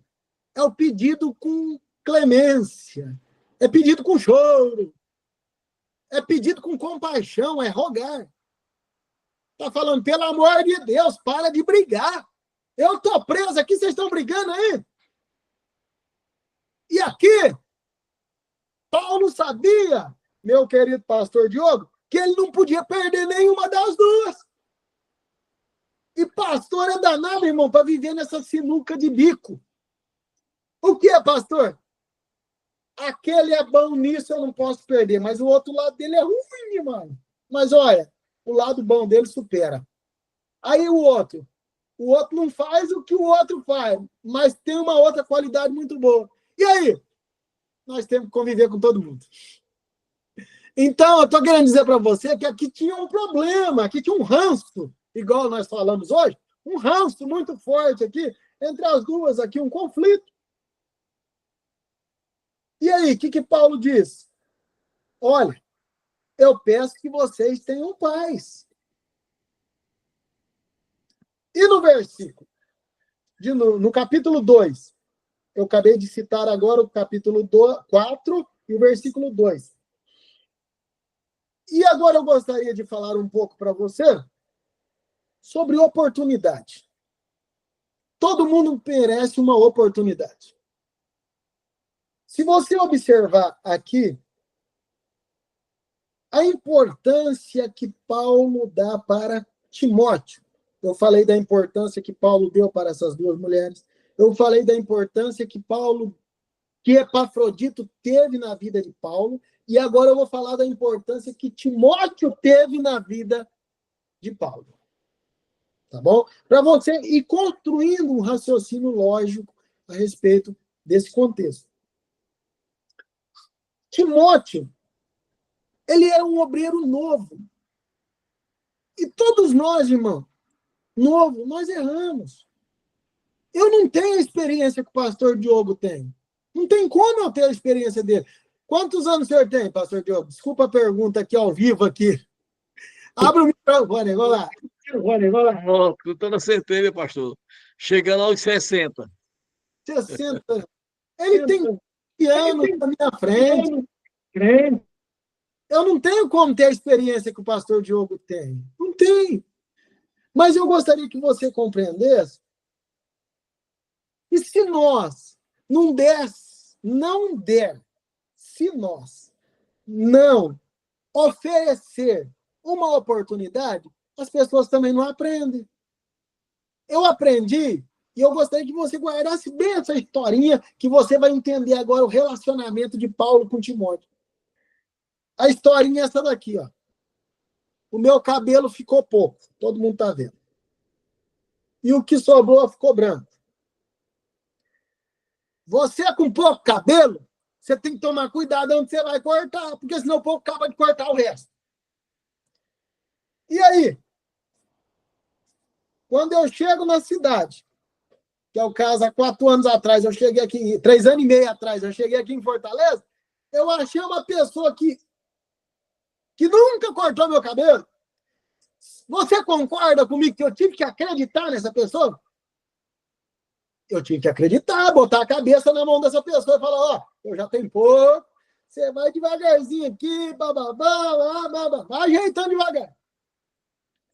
é o pedido com clemência, é pedido com choro, é pedido com compaixão, é rogar. Está falando, pelo amor de Deus, para de brigar. Eu estou preso aqui, vocês estão brigando aí? E aqui, Paulo sabia, meu querido pastor Diogo, que ele não podia perder nenhuma das duas. E pastor é danado, irmão, para viver nessa sinuca de bico. O que é, pastor? Aquele é bom nisso, eu não posso perder, mas o outro lado dele é ruim, mano. Mas olha, o lado bom dele supera. Aí o outro não faz o que o outro faz, mas tem uma outra qualidade muito boa. E aí? Nós temos que conviver com todo mundo. Então, eu estou querendo dizer para você que aqui tinha um problema, aqui tinha um ranço, igual nós falamos hoje, um ranço muito forte aqui, entre as duas aqui, um conflito. E aí, o que Paulo diz? Olha, eu peço que vocês tenham paz. E no versículo, no capítulo 2, eu acabei de citar agora o capítulo 4 e o versículo 2. E agora eu gostaria de falar um pouco para você sobre oportunidade. Todo mundo merece uma oportunidade. Se você observar aqui, a importância que Paulo dá para Timóteo. Eu falei da importância que Paulo deu para essas duas mulheres. Eu falei da importância que Epafrodito teve na vida de Paulo. E agora eu vou falar da importância que Timóteo teve na vida de Paulo. Tá bom? Para você ir construindo um raciocínio lógico a respeito desse contexto. Timóteo, ele era um obreiro novo. E todos nós, irmão, nós erramos. Eu não tenho a experiência que o pastor Diogo tem. Não tem como eu ter a experiência dele. Quantos anos o senhor tem, pastor Diogo? Desculpa a pergunta aqui ao vivo aqui. Abre o microfone, vamos lá. Oh, com toda certeza, pastor. Chegando aos 60. 60. Ele tem 20 anos na minha frente. Eu não tenho como ter a experiência que o pastor Diogo tem. Não tenho. Mas eu gostaria que você compreendesse que se nós se nós não oferecer uma oportunidade, as pessoas também não aprendem. Eu aprendi, e eu gostaria que você guardasse bem essa historinha, que você vai entender agora o relacionamento de Paulo com Timóteo. A historinha é essa daqui, ó. O meu cabelo ficou pouco, todo mundo está vendo. E o que sobrou ficou branco. Você com pouco cabelo, você tem que tomar cuidado onde você vai cortar, porque senão o povo acaba de cortar o resto. E aí? Quando eu chego na cidade, que é o caso, há 4 anos atrás, eu cheguei aqui, 3 anos e meio atrás, eu cheguei aqui em Fortaleza, eu achei uma pessoa que nunca cortou meu cabelo. Você concorda comigo que eu tive que acreditar nessa pessoa? Eu tive que acreditar, botar a cabeça na mão dessa pessoa e falar, ó, eu já tenho pouco, você vai devagarzinho aqui, bababá, vai ajeitando devagar.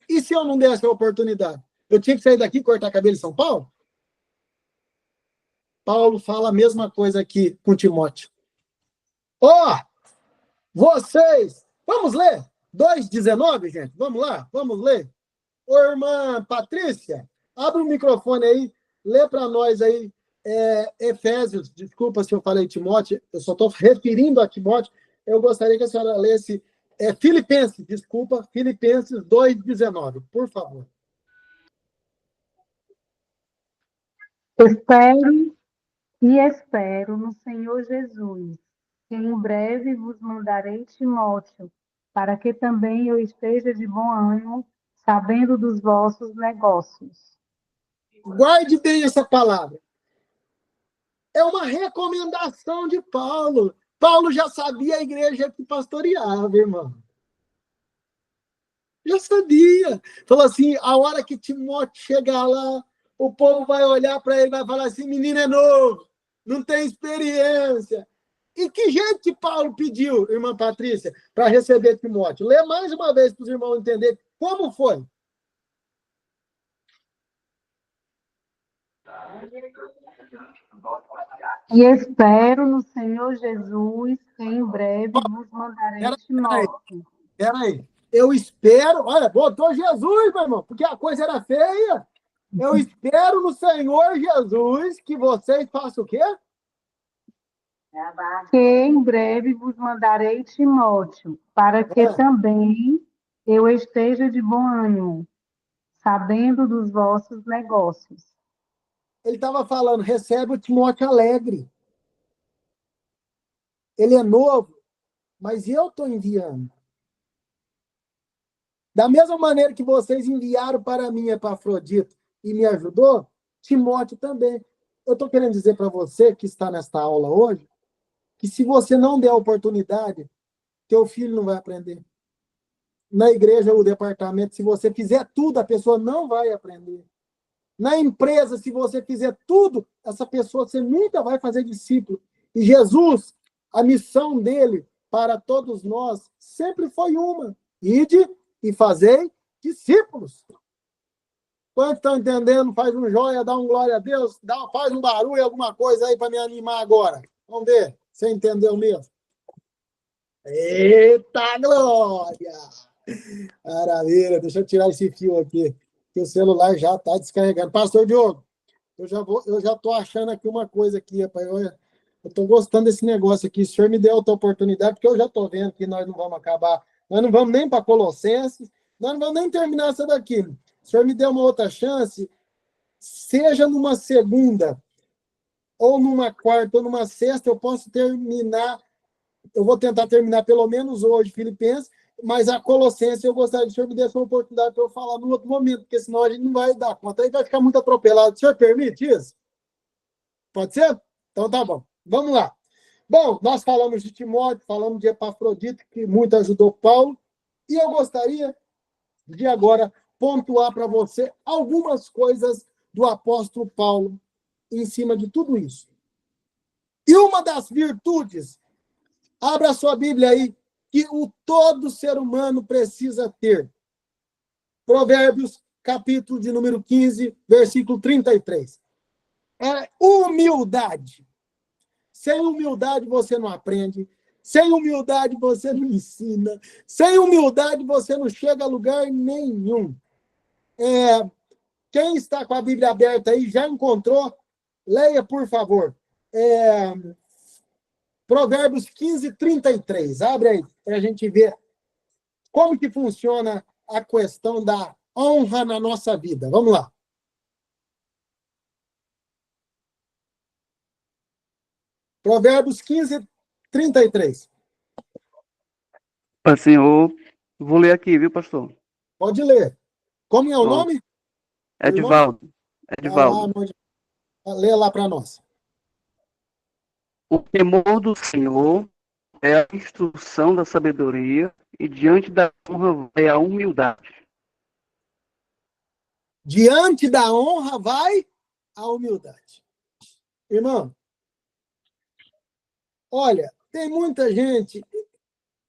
E se eu não desse a oportunidade? Eu tinha que sair daqui e cortar cabelo em São Paulo? Paulo fala a mesma coisa aqui com Timóteo. Ó, vocês, vamos ler 2,19, gente? Vamos lá? Vamos ler? Ô, irmã Patrícia, abre o microfone aí, lê para nós aí, Efésios, desculpa se eu falei Timóteo, eu só estou referindo a Timóteo, eu gostaria que a senhora lesse Filipenses 2,19, por favor. Espero no Senhor Jesus, que em breve vos mandarei Timóteo, para que também eu esteja de bom ânimo, sabendo dos vossos negócios. Guarde bem essa palavra. É uma recomendação de Paulo. Paulo já sabia a igreja que pastoreava, irmão. Já sabia. Falou assim, a hora que Timóteo chegar lá, o povo vai olhar para ele e vai falar assim, menino é novo, não tem experiência. E que jeito que Paulo pediu, irmã Patrícia, para receber Timóteo? Lê mais uma vez para os irmãos entenderem como foi. E espero no Senhor Jesus, que em breve vos mandarei Timóteo. Peraí. Eu espero, olha, botou Jesus, meu irmão, porque a coisa era feia. Eu espero no Senhor Jesus que vocês façam o quê? Que em breve vos mandarei Timóteo, para que também eu esteja de bom ânimo, sabendo dos vossos negócios. Ele estava falando, recebe o Timóteo alegre. Ele é novo, mas eu estou enviando. Da mesma maneira que vocês enviaram para mim Epafrodito e me ajudou, Timóteo também. Eu estou querendo dizer para você que está nesta aula hoje, que se você não der a oportunidade, teu filho não vai aprender. Na igreja, o departamento, se você fizer tudo, a pessoa não vai aprender. Na empresa, se você fizer tudo, essa pessoa, você nunca vai fazer discípulo. E Jesus, a missão dele para todos nós, sempre foi uma. Ide e fazei discípulos. Quantos estão entendendo? Faz um joia, dá um glória a Deus, faz um barulho, alguma coisa aí para me animar agora. Vamos ver. Você entendeu mesmo? Eita glória! Maravilha, deixa eu tirar esse fio aqui, que o celular já está descarregando. Pastor Diogo, eu já estou achando aqui uma coisa aqui, rapaz. Eu estou gostando desse negócio aqui. O senhor me deu outra oportunidade, porque eu já estou vendo que nós não vamos acabar. Nós não vamos nem para Colossenses, nós não vamos nem terminar essa daqui. O senhor me deu uma outra chance, seja numa segunda, ou numa quarta, ou numa sexta, eu posso terminar. Eu vou tentar terminar pelo menos hoje, Filipenses, mas a Colossenses eu gostaria que o senhor me desse uma oportunidade para eu falar no outro momento, porque senão a gente não vai dar conta. Aí vai ficar muito atropelado. O senhor permite isso? Pode ser? Então tá bom. Vamos lá. Bom, nós falamos de Timóteo, falamos de Epafrodito, que muito ajudou Paulo, e eu gostaria de agora pontuar para você algumas coisas do apóstolo Paulo em cima de tudo isso. E uma das virtudes, abra sua Bíblia aí, que todo ser humano precisa ter. Provérbios, capítulo de número 15, versículo 33. É humildade. Sem humildade você não aprende. Sem humildade você não ensina. Sem humildade você não chega a lugar nenhum. Quem está com a Bíblia aberta aí, já encontrou? Leia, por favor. Provérbios 15, 33. Abre aí, para a gente ver como que funciona a questão da honra na nossa vida. Vamos lá. Provérbios 15, 33. Senhor, vou ler aqui, viu, pastor? Pode ler. Como é o nome? Edivaldo. Lê lá para nós. O temor do Senhor é a instrução da sabedoria e diante da honra vai a humildade. Diante da honra vai a humildade. Irmão, olha, tem muita gente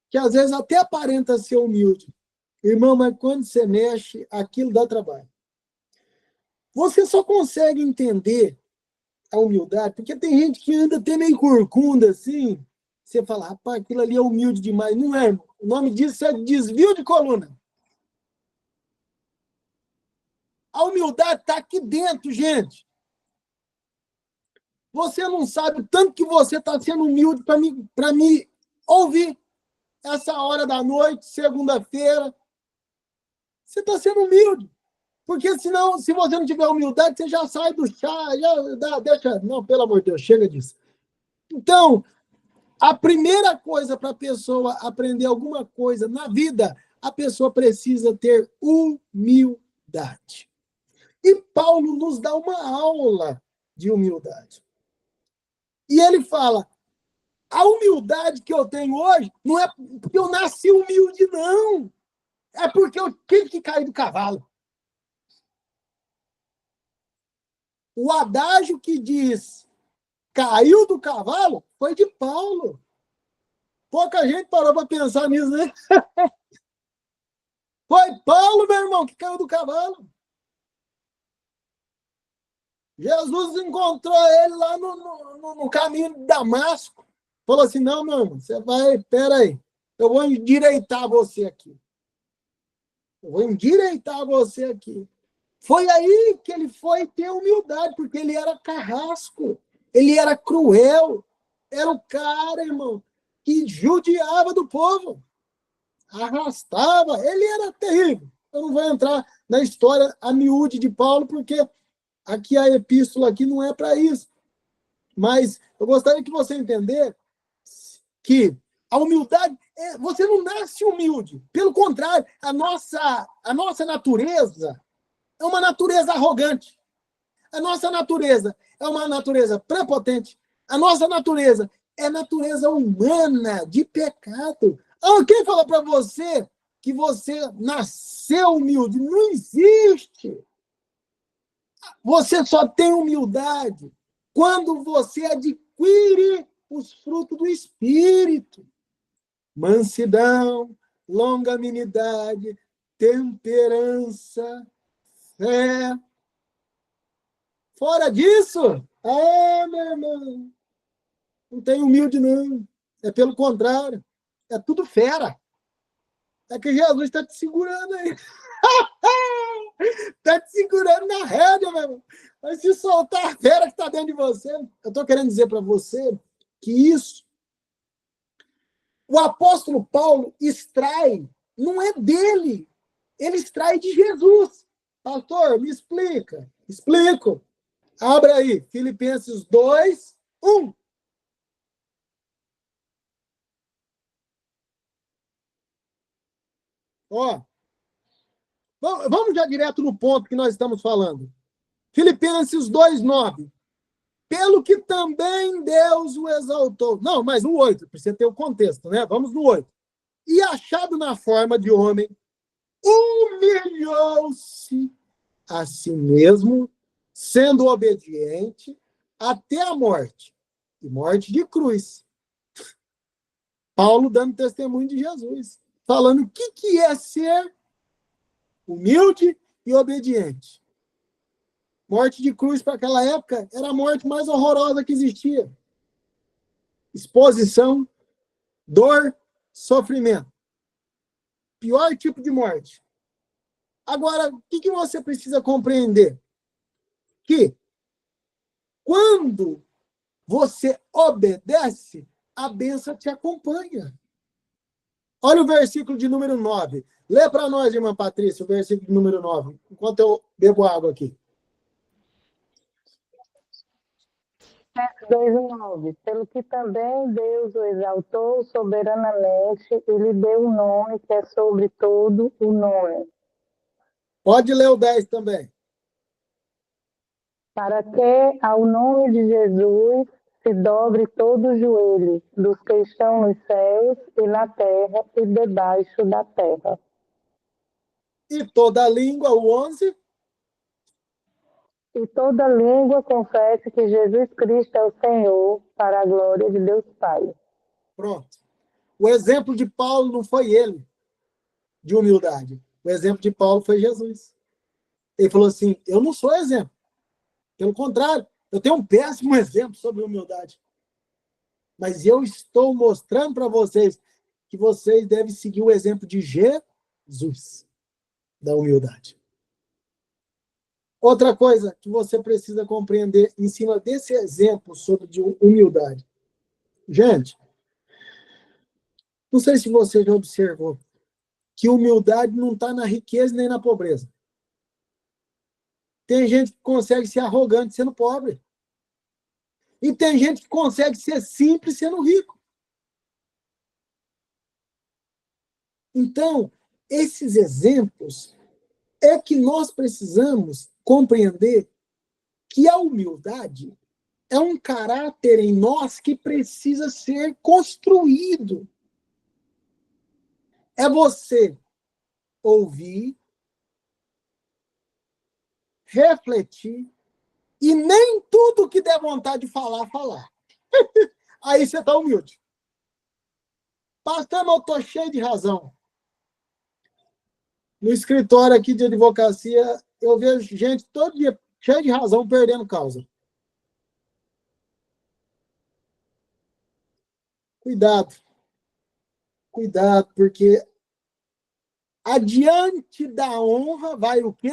que às vezes até aparenta ser humilde. Irmão, mas quando você mexe, aquilo dá trabalho. Você só consegue entender a humildade, porque tem gente que anda até meio corcunda, assim, você fala, rapaz, aquilo ali é humilde demais. Não é, irmão. O nome disso é desvio de coluna. A humildade está aqui dentro, gente. Você não sabe o tanto que você está sendo humilde para me ouvir. Essa hora da noite, segunda-feira. Você está sendo humilde. Porque senão, se você não tiver humildade, você já sai do chá, deixa. Não, pelo amor de Deus, chega disso. Então, a primeira coisa para a pessoa aprender alguma coisa na vida, a pessoa precisa ter humildade. E Paulo nos dá uma aula de humildade. E ele fala, a humildade que eu tenho hoje não é porque eu nasci humilde, não. É porque eu tive que cair do cavalo. O adágio que diz caiu do cavalo foi de Paulo. Pouca gente parou para pensar nisso, né? Foi Paulo, meu irmão, que caiu do cavalo. Jesus encontrou ele lá no caminho de Damasco. Falou assim, não, meu irmão, você vai, peraí, eu vou endireitar você aqui. Eu vou endireitar você aqui. Foi aí que ele foi ter humildade, porque ele era carrasco, ele era cruel, era o cara, irmão, que judiava do povo, arrastava, ele era terrível. Eu não vou entrar na história a miúde de Paulo, porque aqui a epístola aqui não é para isso. Mas eu gostaria que você entender que a humildade, você não nasce humilde. Pelo contrário, a nossa natureza é uma natureza arrogante. A nossa natureza é uma natureza prepotente. A nossa natureza é natureza humana, de pecado. Quem falou para você que você nasceu humilde? Não existe. Você só tem humildade quando você adquire os frutos do Espírito. Mansidão, longanimidade, temperança, fé. Fora disso, meu irmão, não tem humilde, não. É pelo contrário, é tudo fera. É que Jesus está te segurando aí. Está te segurando na rédea, meu irmão. Mas se soltar a fera que está dentro de você, eu estou querendo dizer para você que isso, o apóstolo Paulo extrai, não é dele, ele extrai de Jesus. Pastor, me explica. Explico. Abra aí, Filipenses 2, 1. Ó, vamos já direto no ponto que nós estamos falando. Filipenses 2, 9. Pelo que também Deus o exaltou. Não, mas no 8, precisa ter o contexto, né? Vamos no 8. E achado na forma de homem, humilhou-se a si mesmo, sendo obediente até a morte, e morte de cruz. Paulo dando testemunho de Jesus, falando o que é ser humilde e obediente. Morte de cruz para aquela época era a morte mais horrorosa que existia. Exposição, dor, sofrimento. Pior tipo de morte. Agora, o que você precisa compreender? Que quando você obedece, a bênção te acompanha. Olha o versículo de número 9. Lê para nós, irmã Patrícia, o versículo de número 9, enquanto eu bebo água aqui. 2:9. Pelo que também Deus o exaltou soberanamente e lhe deu um nome que é sobre todo o nome. Pode ler o 10 também. Para que ao nome de Jesus se dobre todo o joelho dos que estão nos céus e na terra e debaixo da terra. E toda língua, o 11. E toda língua confesse que Jesus Cristo é o Senhor, para a glória de Deus Pai. Pronto. O exemplo de Paulo não foi ele, de humildade. O exemplo de Paulo foi Jesus. Ele falou assim, eu não sou exemplo. Pelo contrário, eu tenho um péssimo exemplo sobre humildade. Mas eu estou mostrando para vocês que vocês devem seguir o exemplo de Jesus, da humildade. Outra coisa que você precisa compreender em cima desse exemplo sobre de humildade. Gente, não sei se você já observou que humildade não está na riqueza nem na pobreza. Tem gente que consegue ser arrogante sendo pobre. E tem gente que consegue ser simples sendo rico. Então, esses exemplos é que nós precisamos compreender que a humildade é um caráter em nós que precisa ser construído. É você ouvir, refletir, e nem tudo que der vontade de falar, falar. Aí você está humilde. Pastor, eu estou cheio de razão. No escritório aqui de advocacia, eu vejo gente todo dia cheia de razão, perdendo causa. Cuidado. Cuidado, porque adiante da honra vai o quê?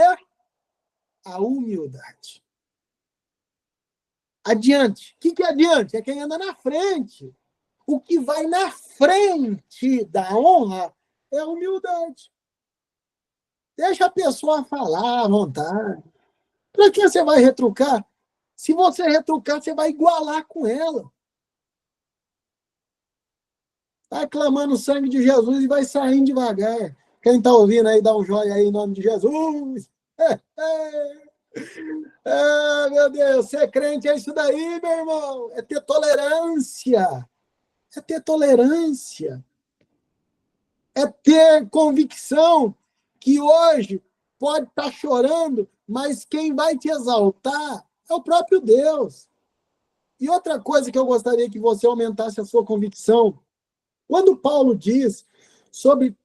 A humildade. Adiante. O que é adiante? É quem anda na frente. O que vai na frente da honra é a humildade. Deixa a pessoa falar à vontade. Para que você vai retrucar? Se você retrucar, você vai igualar com ela. Está clamando o sangue de Jesus e vai saindo devagar. Quem está ouvindo aí, dá um joinha aí em nome de Jesus. Ah, meu Deus, ser crente é isso daí, meu irmão. É ter tolerância. É ter tolerância. É ter convicção que hoje pode estar chorando, mas quem vai te exaltar é o próprio Deus. E outra coisa que eu gostaria que você aumentasse a sua convicção, quando Paulo diz sobre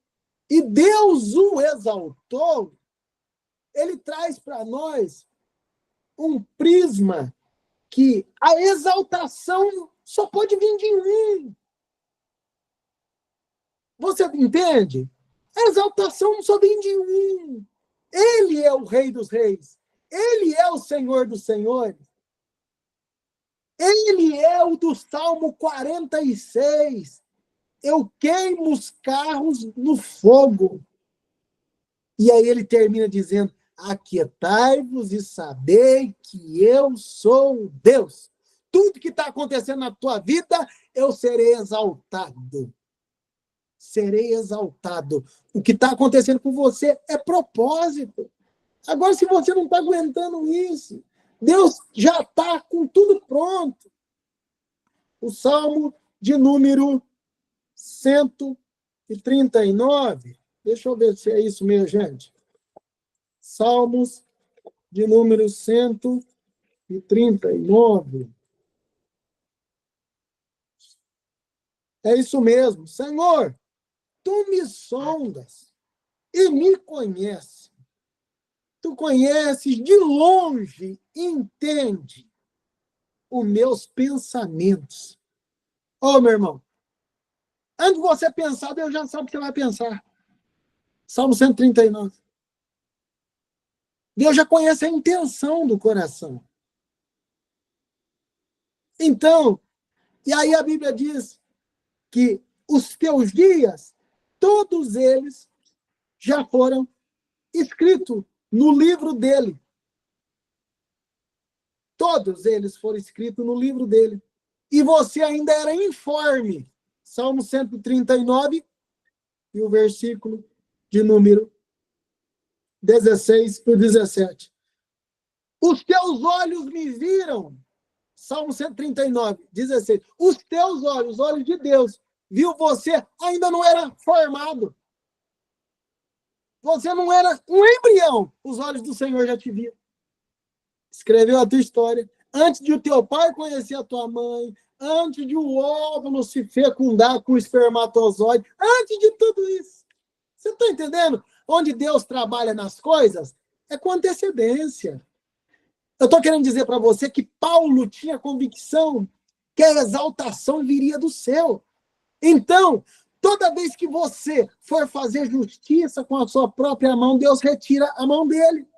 e Deus o exaltou, ele traz para nós um prisma que a exaltação só pode vir de um. Você entende? A exaltação só vem de um. Ele é o Rei dos Reis. Ele é o Senhor dos Senhores. Ele é o do Salmo 46. Eu queimo os carros no fogo. E aí ele termina dizendo, aquietai-vos e sabei que eu sou Deus. Tudo que está acontecendo na tua vida, eu serei exaltado. Serei exaltado. O que está acontecendo com você é propósito. Agora, se você não está aguentando isso, Deus já está com tudo pronto. O Salmo de número 139. Deixa eu ver se é isso mesmo, gente. Salmos de número 139. É isso mesmo. Senhor, tu me sondas e me conheces. Tu conheces de longe, entende os meus pensamentos. Ô, meu irmão, antes de você pensar, Deus já sabe o que você vai pensar. Salmo 139. Deus já conhece a intenção do coração. Então, e aí a Bíblia diz que os teus dias, todos eles já foram escritos no livro dele. Todos eles foram escritos no livro dele. E você ainda era informe. Salmo 139, e o versículo de número 16 por 17. Os teus olhos me viram. Salmo 139, 16. Os teus olhos, os olhos de Deus, viu você, ainda não era formado. Você não era um embrião. Os olhos do Senhor já te viam. Escreveu a tua história. Antes de o teu pai conhecer a tua mãe, antes de o óvulo se fecundar com o espermatozoide, antes de tudo isso. Você está entendendo? Onde Deus trabalha nas coisas é com antecedência. Eu estou querendo dizer para você que Paulo tinha convicção que a exaltação viria do céu. Então, Toda vez que você for fazer justiça com a sua própria mão, Deus retira a mão dele.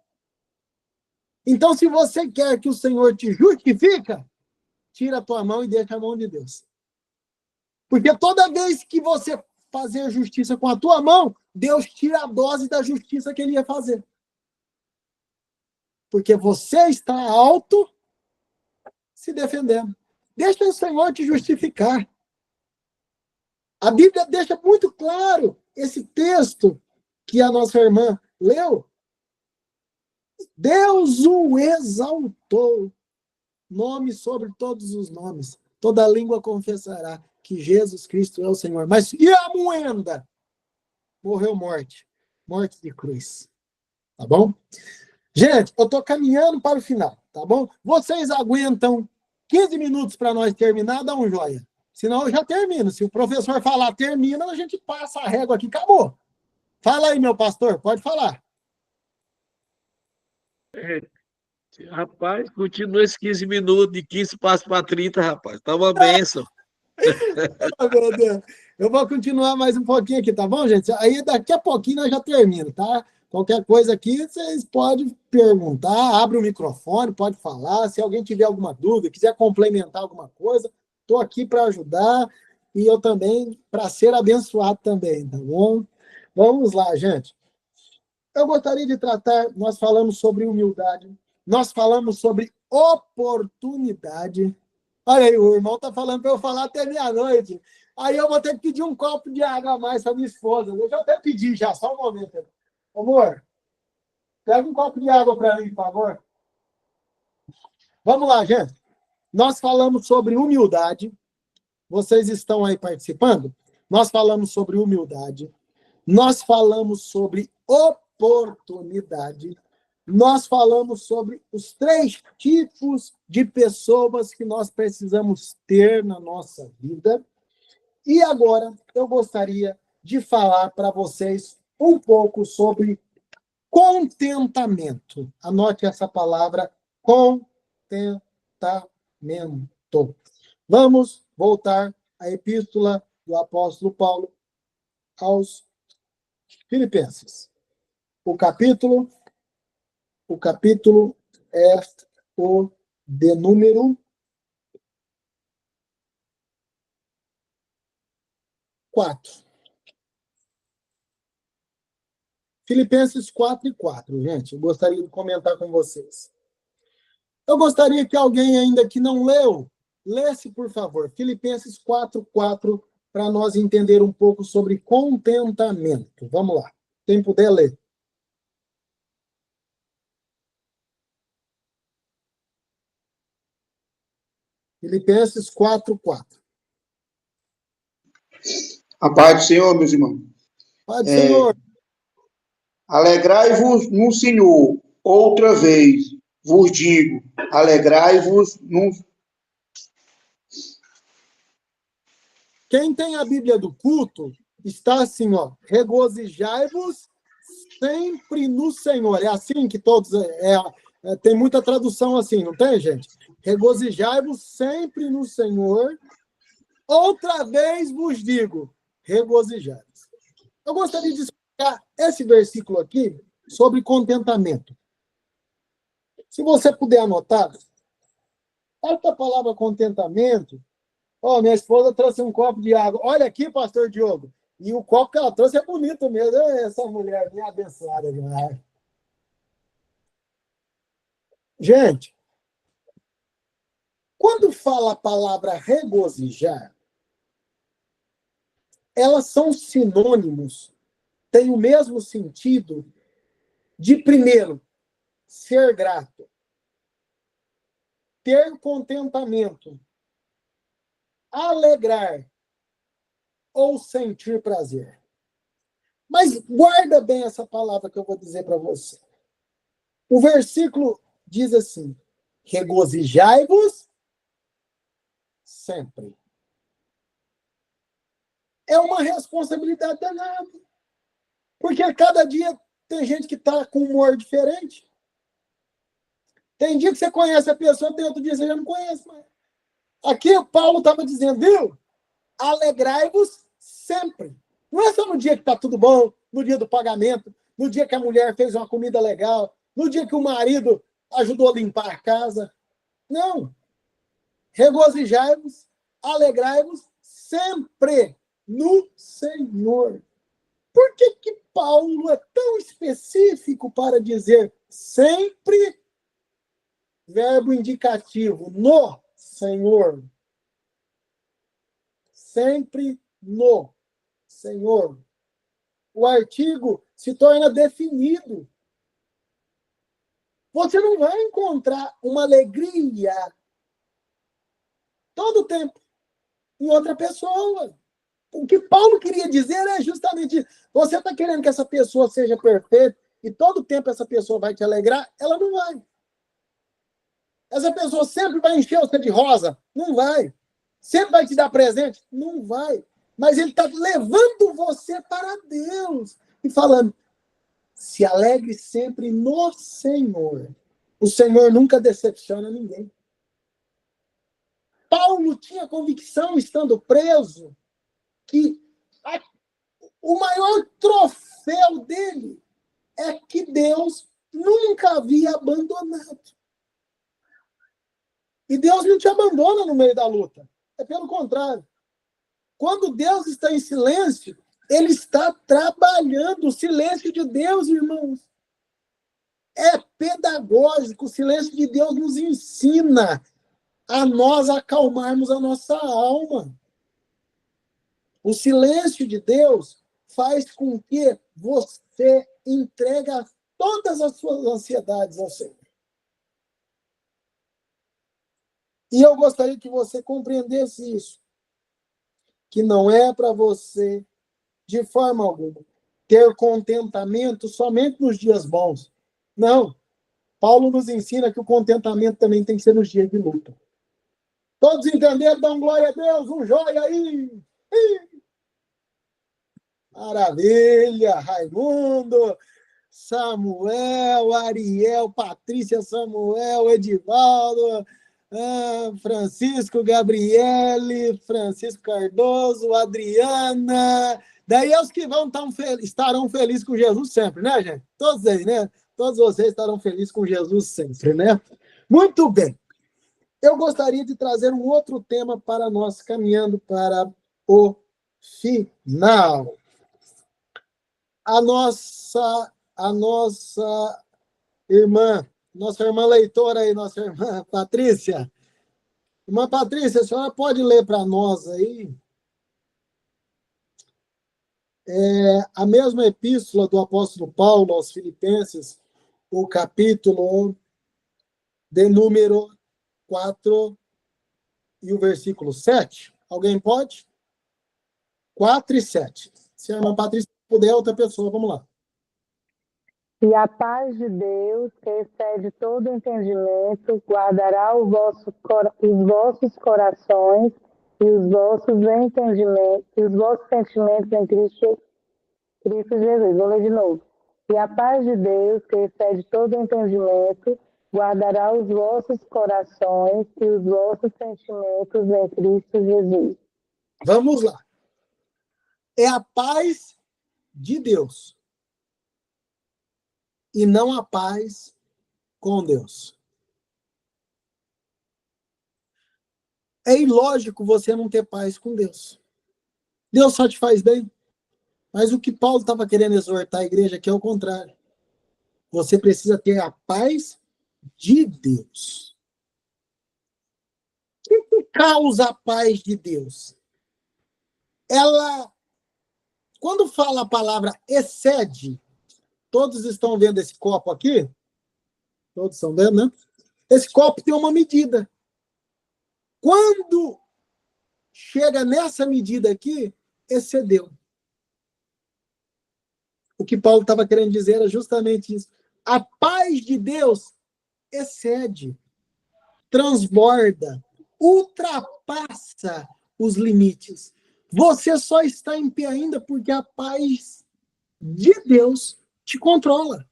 Então, se você quer que o Senhor te justifica, tira a tua mão e deixa a mão de Deus. Porque toda vez que você fazer justiça com a tua mão, Deus tira a dose da justiça que ele ia fazer. Porque você está alto se defendendo. Deixa o Senhor te justificar. A Bíblia deixa muito claro esse texto que a nossa irmã leu. Deus o exaltou. Nome sobre todos os nomes. Toda língua confessará que Jesus Cristo é o Senhor. Mas e a moenda? Morreu morte. Morte de cruz. Tá bom? Gente, eu estou caminhando para o final. Tá bom? Vocês aguentam 15 minutos para nós terminar? Dá um joia. Senão eu já termino. Se o professor falar termina, a gente passa a régua aqui. Acabou. Fala aí, meu pastor. Pode falar. Rapaz, continua esses 15 minutos, de 15 passa para 30, rapaz. Tá uma bênção. Oh, meu Deus. Eu vou continuar mais um pouquinho aqui, tá bom, gente? Aí daqui a pouquinho nós já terminamos, tá? Qualquer coisa aqui, vocês podem perguntar, abre o microfone, pode falar. Se alguém tiver alguma dúvida, quiser complementar alguma coisa, estou aqui para ajudar e eu também, para ser abençoado também, tá bom? Vamos lá, gente. Eu gostaria de tratar, nós falamos sobre humildade, nós falamos sobre oportunidade. Olha aí, o irmão está falando para eu falar até meia-noite. Aí eu vou ter que pedir um copo de água a mais para minha esposa. Deixa eu até pedir já, só um momento. Amor, pega um copo de água para mim, por favor. Vamos lá, gente. Nós falamos sobre humildade. Vocês estão aí participando? Nós falamos sobre humildade. Nós falamos sobre oportunidade. Nós falamos sobre os 3 tipos de pessoas que nós precisamos ter na nossa vida. E agora eu gostaria de falar para vocês um pouco sobre contentamento. Anote essa palavra, contentamento. Vamos voltar à epístola do apóstolo Paulo aos Filipenses. O capítulo é o de número 4. Filipenses 4:4, gente. Eu gostaria de comentar com vocês. Eu gostaria que alguém ainda que não leu, lesse, por favor, Filipenses 4:4, para nós entender um pouco sobre contentamento. Vamos lá. Quem puder ler. Filipenses 4:4. A paz do Senhor, meus irmãos. Paz do Senhor. Alegrai-vos no Senhor. Outra vez vos digo, alegrai-vos no... Quem tem a Bíblia do culto, está assim, ó. Regozijai-vos sempre no Senhor. É assim que todos... tem muita tradução assim, não tem, gente? Regozijai-vos sempre no Senhor. Outra vez vos digo, regozijai-vos. Eu gostaria de explicar esse versículo aqui sobre contentamento. Se você puder anotar, essa palavra contentamento, minha esposa trouxe um copo de água. Olha aqui, pastor Diogo. E o copo que ela trouxe é bonito mesmo. Essa mulher bem abençoada demais. Gente, quando fala a palavra regozijar, elas são sinônimos, têm o mesmo sentido de, primeiro, ser grato, ter contentamento, alegrar ou sentir prazer. Mas guarda bem essa palavra que eu vou dizer para você. O versículo diz assim, regozijai-vos sempre. É uma responsabilidade danada. Porque cada dia tem gente que está com humor diferente. Tem dia que você conhece a pessoa, tem outro dia que você já não conhece mais. Aqui o Paulo estava dizendo, viu? Alegrai-vos Sempre. Não é só no dia que está tudo bom, no dia do pagamento, no dia que a mulher fez uma comida legal, no dia que o marido ajudou a limpar a casa. Não. Regozijai-vos, alegrai-vos sempre no Senhor. Por que Paulo é tão específico para dizer sempre, verbo indicativo, no Senhor? Sempre no Senhor. O artigo se torna definido. Você não vai encontrar uma alegria todo o tempo em outra pessoa. O que Paulo queria dizer é justamente isso. Você está querendo que essa pessoa seja perfeita e todo o tempo essa pessoa vai te alegrar? Ela não vai. Essa pessoa sempre vai encher você de rosa? Não vai. Sempre vai te dar presente? Não vai. Mas ele está levando você para Deus e falando, se alegre sempre no Senhor. O Senhor nunca decepciona ninguém. Paulo tinha convicção, estando preso, que o maior troféu dele é que Deus nunca havia abandonado. E Deus não te abandona no meio da luta. É pelo contrário. Quando Deus está em silêncio, ele está trabalhando. O silêncio de Deus, irmãos, é pedagógico. O silêncio de Deus nos ensina a nós acalmarmos a nossa alma. O silêncio de Deus faz com que você entregue todas as suas ansiedades ao Senhor. E eu gostaria que você compreendesse isso. Que não é para você, de forma alguma, ter contentamento somente nos dias bons. Não. Paulo nos ensina que o contentamento também tem que ser nos dias de luta. Todos entenderam? Dão glória a Deus, um joia aí. Maravilha, Raimundo, Samuel, Ariel, Patrícia, Samuel, Edivaldo, Francisco, Gabriele, Francisco Cardoso, Adriana. Daí é os que estarão felizes com Jesus sempre, né, gente? Todos eles, né? Todos vocês estarão felizes com Jesus sempre, né? Muito bem. Eu gostaria de trazer um outro tema para nós, caminhando para o final. A nossa irmã leitora aí, nossa irmã Patrícia. Irmã Patrícia, a senhora pode ler para nós aí a mesma epístola do apóstolo Paulo aos Filipenses, o capítulo de número 4 e o versículo 7? Alguém pode? 4 e 7. Se a irmã Patrícia puder, outra pessoa, vamos lá. E a paz de Deus, que excede todo entendimento, guardará os vossos corações e os vossos entendimentos, e os vossos sentimentos em Cristo Jesus. Vou ler de novo. E a paz de Deus, que excede todo entendimento, guardará os vossos corações e os vossos sentimentos em Cristo Jesus. Vamos lá. É a paz de Deus. E não a paz com Deus. É ilógico você não ter paz com Deus. Deus só te faz bem. Mas o que Paulo estava querendo exortar a igreja aqui é o contrário. Você precisa ter a paz de Deus. O que causa a paz de Deus? Ela, quando fala a palavra excede, todos estão vendo esse copo aqui? Todos estão vendo, né? Esse copo tem uma medida. Quando chega nessa medida aqui, excedeu. O que Paulo estava querendo dizer era justamente isso. A paz de Deus excede, transborda, ultrapassa os limites. Você só está em pé ainda porque a paz de Deus te controla.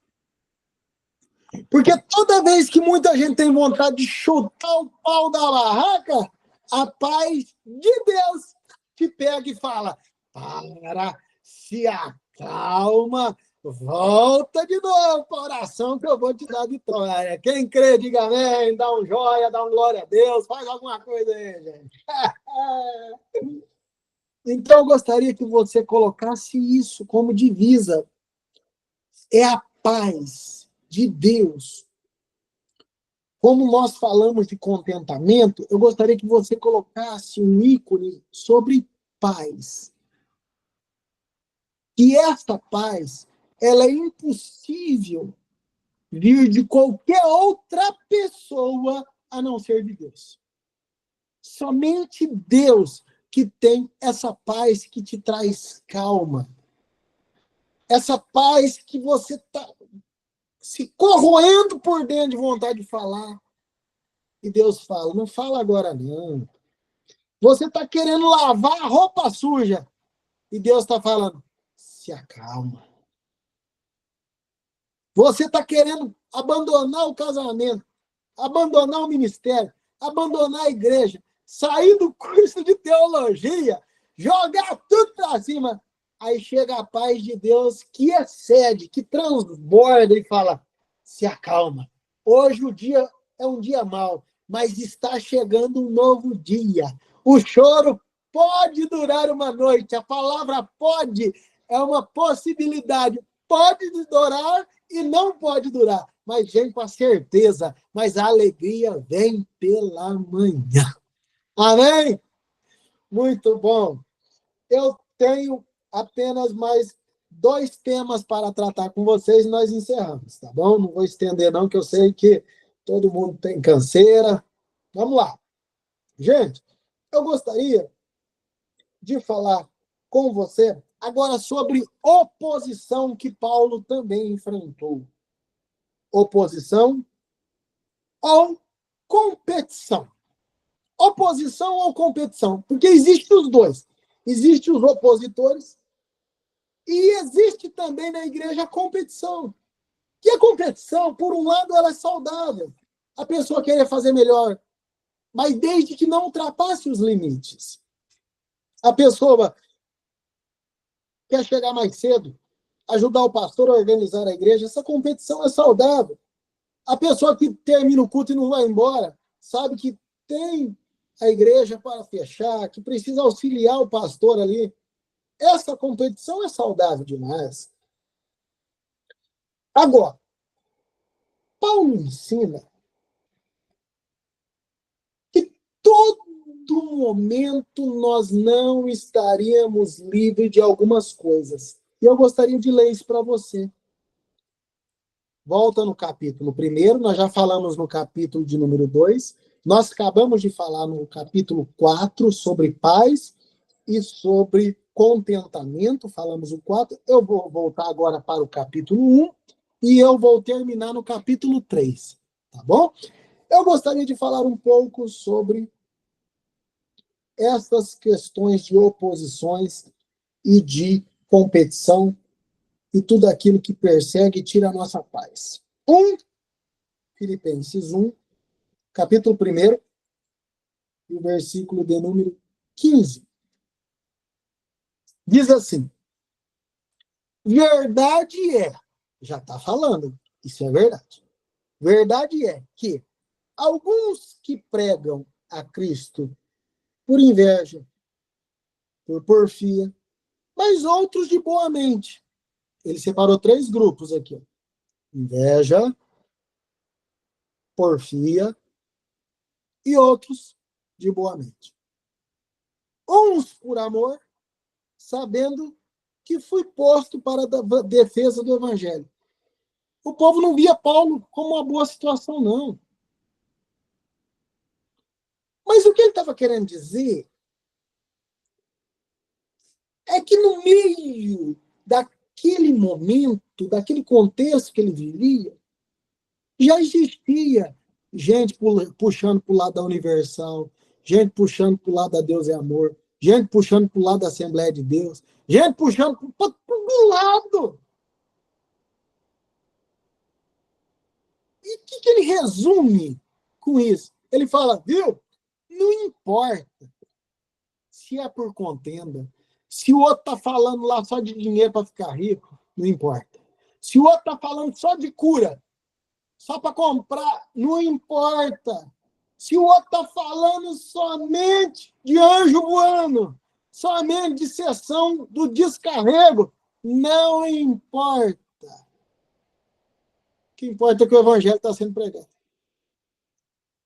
Porque toda vez que muita gente tem vontade de chutar o pau da barraca, a paz de Deus te pega e fala, Para, se acalma, volta de novo para a oração que eu vou te dar vitória. Quem crê, diga amém, dá um joia, dá um glória a Deus, faz alguma coisa aí, gente. Então, eu gostaria que você colocasse isso como divisa. É a paz de Deus. Como nós falamos de contentamento, eu gostaria que você colocasse um ícone sobre paz. E essa paz, ela é impossível vir de qualquer outra pessoa a não ser de Deus. Somente Deus que tem essa paz que te traz calma. Essa paz que você está se corroendo por dentro de vontade de falar. E Deus fala, não fala agora não. Você está querendo lavar a roupa suja. E Deus está falando, se acalma. Você está querendo abandonar o casamento, abandonar o ministério, abandonar a igreja, sair do curso de teologia, jogar tudo para cima. Aí chega a paz de Deus que excede, que transborda e fala, se acalma. Hoje o dia é um dia mau, mas está chegando um novo dia. O choro pode durar uma noite, a palavra pode é uma possibilidade, pode durar e não pode durar, mas vem com a certeza, mas a alegria vem pela manhã. Amém? Muito bom. Eu tenho apenas mais 2 temas para tratar com vocês e nós encerramos, tá bom? Não vou estender não, que eu sei que todo mundo tem canseira. Vamos lá. Gente, eu gostaria de falar com você agora sobre oposição que Paulo também enfrentou. Oposição ou competição. Oposição ou competição, porque existem os dois. Existem os opositores e existe também na igreja a competição. E a competição, por um lado, ela é saudável. A pessoa querer fazer melhor, mas desde que não ultrapasse os limites. A pessoa quer chegar mais cedo, ajudar o pastor a organizar a igreja, essa competição é saudável. A pessoa que termina o culto e não vai embora, sabe que tem a igreja para fechar, que precisa auxiliar o pastor ali. Essa competição é saudável demais. Agora, Paulo ensina que todo momento nós não estaríamos livres de algumas coisas. E eu gostaria de ler isso para você. Volta no capítulo 1, nós já falamos no capítulo de número 2, nós acabamos de falar no capítulo 4 sobre paz e sobre contentamento, falamos o 4, eu vou voltar agora para o capítulo 1 e eu vou terminar no capítulo 3, tá bom? Eu gostaria de falar um pouco sobre essas questões de oposições e de competição e tudo aquilo que persegue e tira a nossa paz. Filipenses 1, capítulo 1, e o versículo de número 15. Diz assim, verdade é, já está falando, isso é verdade. Verdade é que alguns que pregam a Cristo por inveja, por porfia, mas outros de boa mente. Ele separou 3 grupos aqui. Inveja, porfia e outros de boa mente. Uns por amor, sabendo que fui posto para a defesa do evangelho. O povo não via Paulo como uma boa situação, não. Mas o que ele estava querendo dizer é que no meio daquele momento, daquele contexto que ele vivia, já existia gente puxando para o lado da Universal, gente puxando para o lado da Deus é Amor, gente puxando para o lado da Assembleia de Deus, gente puxando para todo lado. E o que ele resume com isso? Ele fala, viu? Não importa se é por contenda, Se o outro está falando lá só de dinheiro para ficar rico, não importa. Se o outro está falando só de cura, só para comprar, não importa. Se o outro está falando somente de anjo voando, somente de sessão do descarrego, não importa. O que importa é que o evangelho está sendo pregado.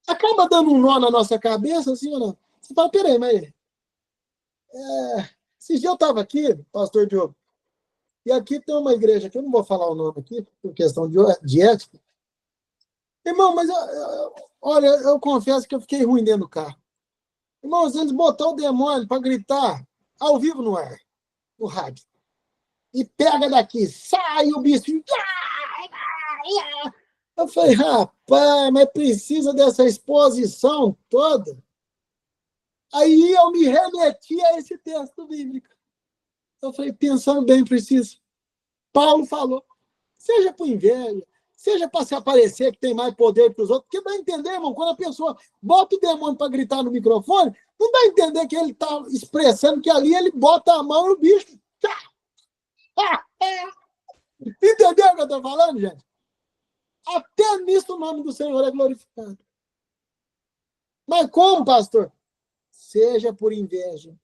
Acaba dando um nó na nossa cabeça, assim ou não? Você fala, peraí, mas... Esses dias eu estava aqui, pastor Diogo, e aqui tem uma igreja, que eu não vou falar o nome aqui, por questão de ética. Irmão, mas olha, eu confesso que eu fiquei ruim dentro do carro. Irmãos, eles botaram o demônio para gritar ao vivo no ar, no rádio. E pega daqui, sai o bicho. Eu falei, rapaz, mas precisa dessa exposição toda? Aí eu me remeti a esse texto bíblico. Eu falei, pensando bem, preciso. Paulo falou, seja por inveja, seja para se aparecer que tem mais poder que os outros, porque dá a entender, irmão, quando a pessoa bota o demônio para gritar no microfone, não dá a entender que ele está expressando que ali ele bota a mão no bicho. Entendeu o que eu estou falando, gente? Até nisso o nome do Senhor é glorificado. Mas como, pastor? Seja por inveja,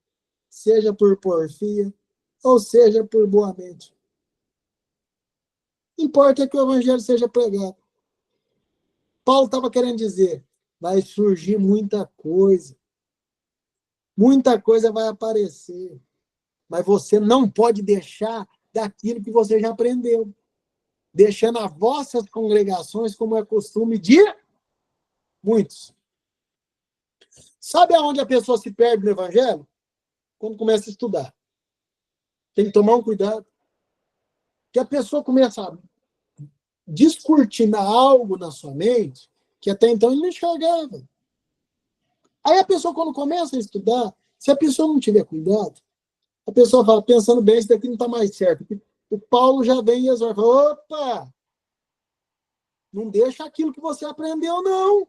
seja por porfia, ou seja por boa mente. Importa que o evangelho seja pregado. Paulo estava querendo dizer, vai surgir muita coisa. Muita coisa vai aparecer. Mas você não pode deixar daquilo que você já aprendeu. Deixando as vossas congregações, como é costume de muitos. Sabe aonde a pessoa se perde no evangelho? Quando começa a estudar. Tem que tomar um cuidado. Que a pessoa começa a descortinar algo na sua mente que até então ele não enxergava. Aí a pessoa, quando começa a estudar, se a pessoa não tiver cuidado, a pessoa fala, pensando bem, isso daqui não está mais certo. O Paulo já vem e exorta, opa! Não deixa aquilo que você aprendeu, não.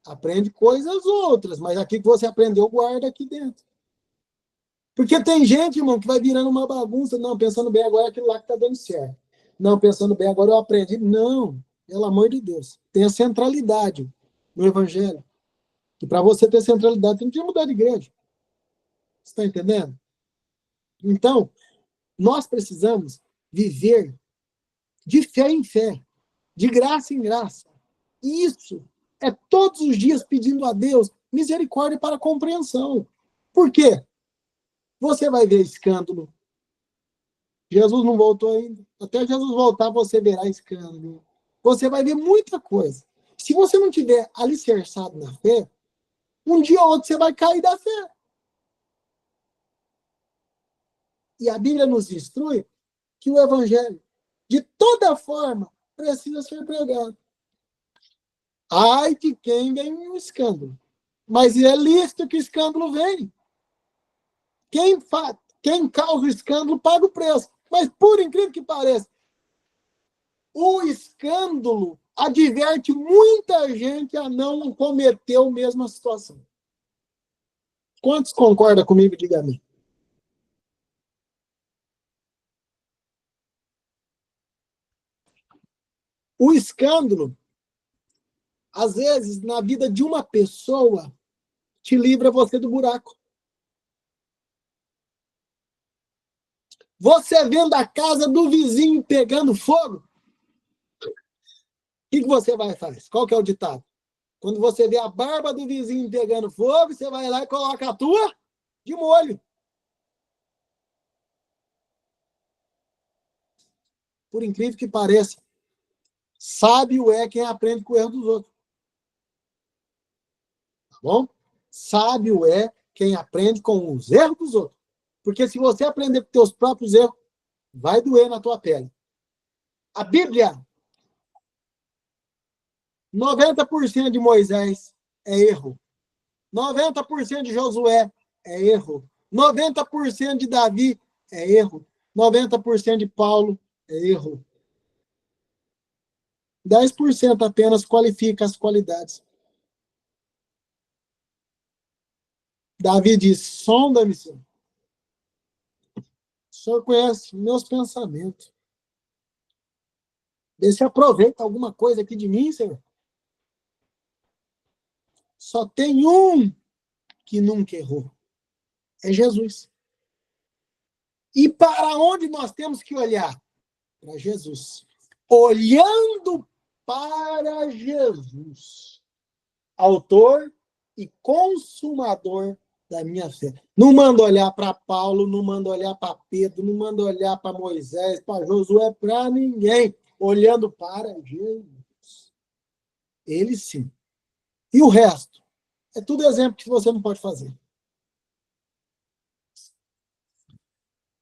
Aprende coisas outras, mas aquilo que você aprendeu, guarda aqui dentro. Porque tem gente, irmão, que vai virando uma bagunça. Não, pensando bem, agora é aquilo lá que está dando certo. Não, pensando bem, agora eu aprendi. Não, pelo amor de Deus. Tenha centralidade no evangelho. E para você ter centralidade, tem que mudar de igreja. Você está entendendo? Então, nós precisamos viver de fé em fé, de graça em graça. E isso é todos os dias pedindo a Deus misericórdia para compreensão. Por quê? Você vai ver escândalo. Jesus não voltou ainda. Até Jesus voltar, você verá escândalo. Você vai ver muita coisa. Se você não tiver alicerçado na fé, um dia ou outro você vai cair da fé. E a Bíblia nos instrui que o evangelho, de toda forma, precisa ser pregado. Ai de quem vem um escândalo. Mas é lícito que o escândalo vem. Quem causa o escândalo paga o preço. Mas, por incrível que pareça, o escândalo adverte muita gente a não cometer a mesma situação. Quantos concordam comigo? Diga a mim. O escândalo, às vezes, na vida de uma pessoa, te livra você do buraco. Você vendo a casa do vizinho pegando fogo, o que você vai fazer? Qual que é o ditado? Quando você vê a barba do vizinho pegando fogo, você vai lá e coloca a tua de molho. Por incrível que pareça, sábio é quem aprende com o erro dos outros. Tá bom? Sábio é quem aprende com os erros dos outros. Porque se você aprender com teus próprios erros, vai doer na tua pele. A Bíblia, 90% de Moisés é erro. 90% de Josué é erro. 90% de Davi é erro. 90% de Paulo é erro. 10% apenas qualifica as qualidades. Davi diz, sonda-me, Senhor. Senhor conhece meus pensamentos. Vê se aproveita alguma coisa aqui de mim, Senhor. Só tem um que nunca errou. É Jesus. E para onde nós temos que olhar? Para Jesus. Olhando para Jesus, autor e consumador da minha fé. Não manda olhar para Paulo, não manda olhar para Pedro, não manda olhar para Moisés, para Josué, para ninguém. Olhando para Jesus. Ele sim. E o resto? É tudo exemplo que você não pode fazer.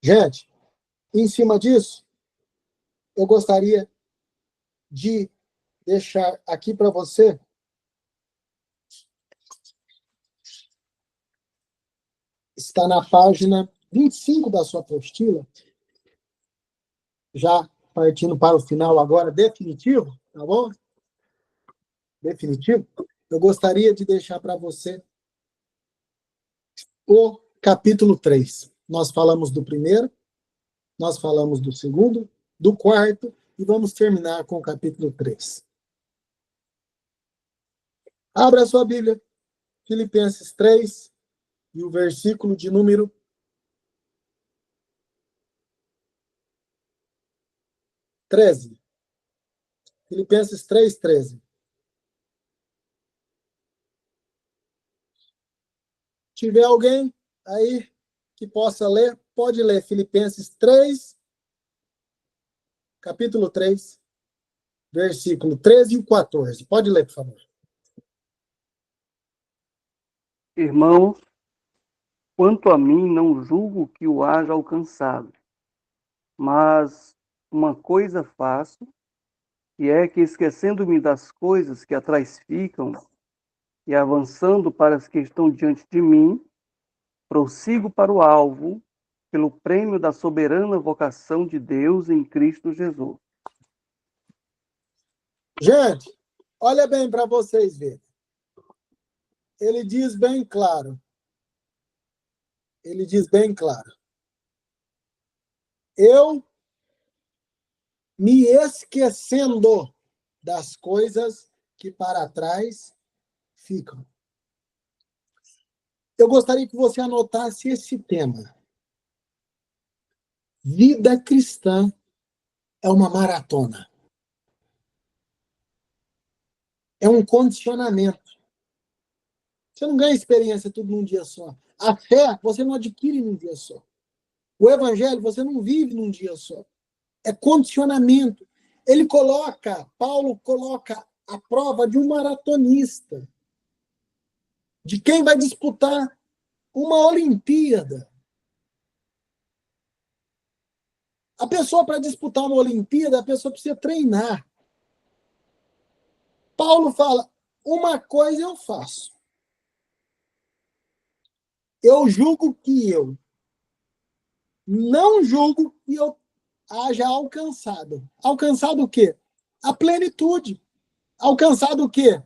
Gente, em cima disso, eu gostaria de deixar aqui para você está na página 25 da sua apostila, já partindo para o final agora, definitivo, tá bom? Definitivo. Eu gostaria de deixar para você o capítulo 3. Nós falamos do primeiro, nós falamos do segundo, do quarto, e vamos terminar com o capítulo 3. Abra a sua Bíblia, Filipenses 3, e o versículo de número 13. Filipenses 3, 13. Tiver alguém aí que possa ler, pode ler Filipenses 3, capítulo 3, versículo 13 e 14. Pode ler, por favor. Irmãos, quanto a mim, não julgo que o haja alcançado, mas uma coisa faço, e é que, esquecendo-me das coisas que atrás ficam e avançando para as que estão diante de mim, prossigo para o alvo, pelo prêmio da soberana vocação de Deus em Cristo Jesus. Gente, olha bem para vocês verem. Ele diz bem claro. Ele diz bem claro. Eu me esquecendo das coisas que para trás ficam. Eu gostaria que você anotasse esse tema. Vida cristã é uma maratona. É um condicionamento. Você não ganha experiência tudo num dia só. A fé você não adquire num dia só. O evangelho você não vive num dia só. É condicionamento. Paulo coloca a prova de um maratonista. De quem vai disputar uma Olimpíada. A pessoa, para disputar uma Olimpíada, a pessoa precisa treinar. Paulo fala, uma coisa eu faço. Eu julgo que eu não julgo que eu haja alcançado. Alcançado o quê? A plenitude. Alcançado o quê?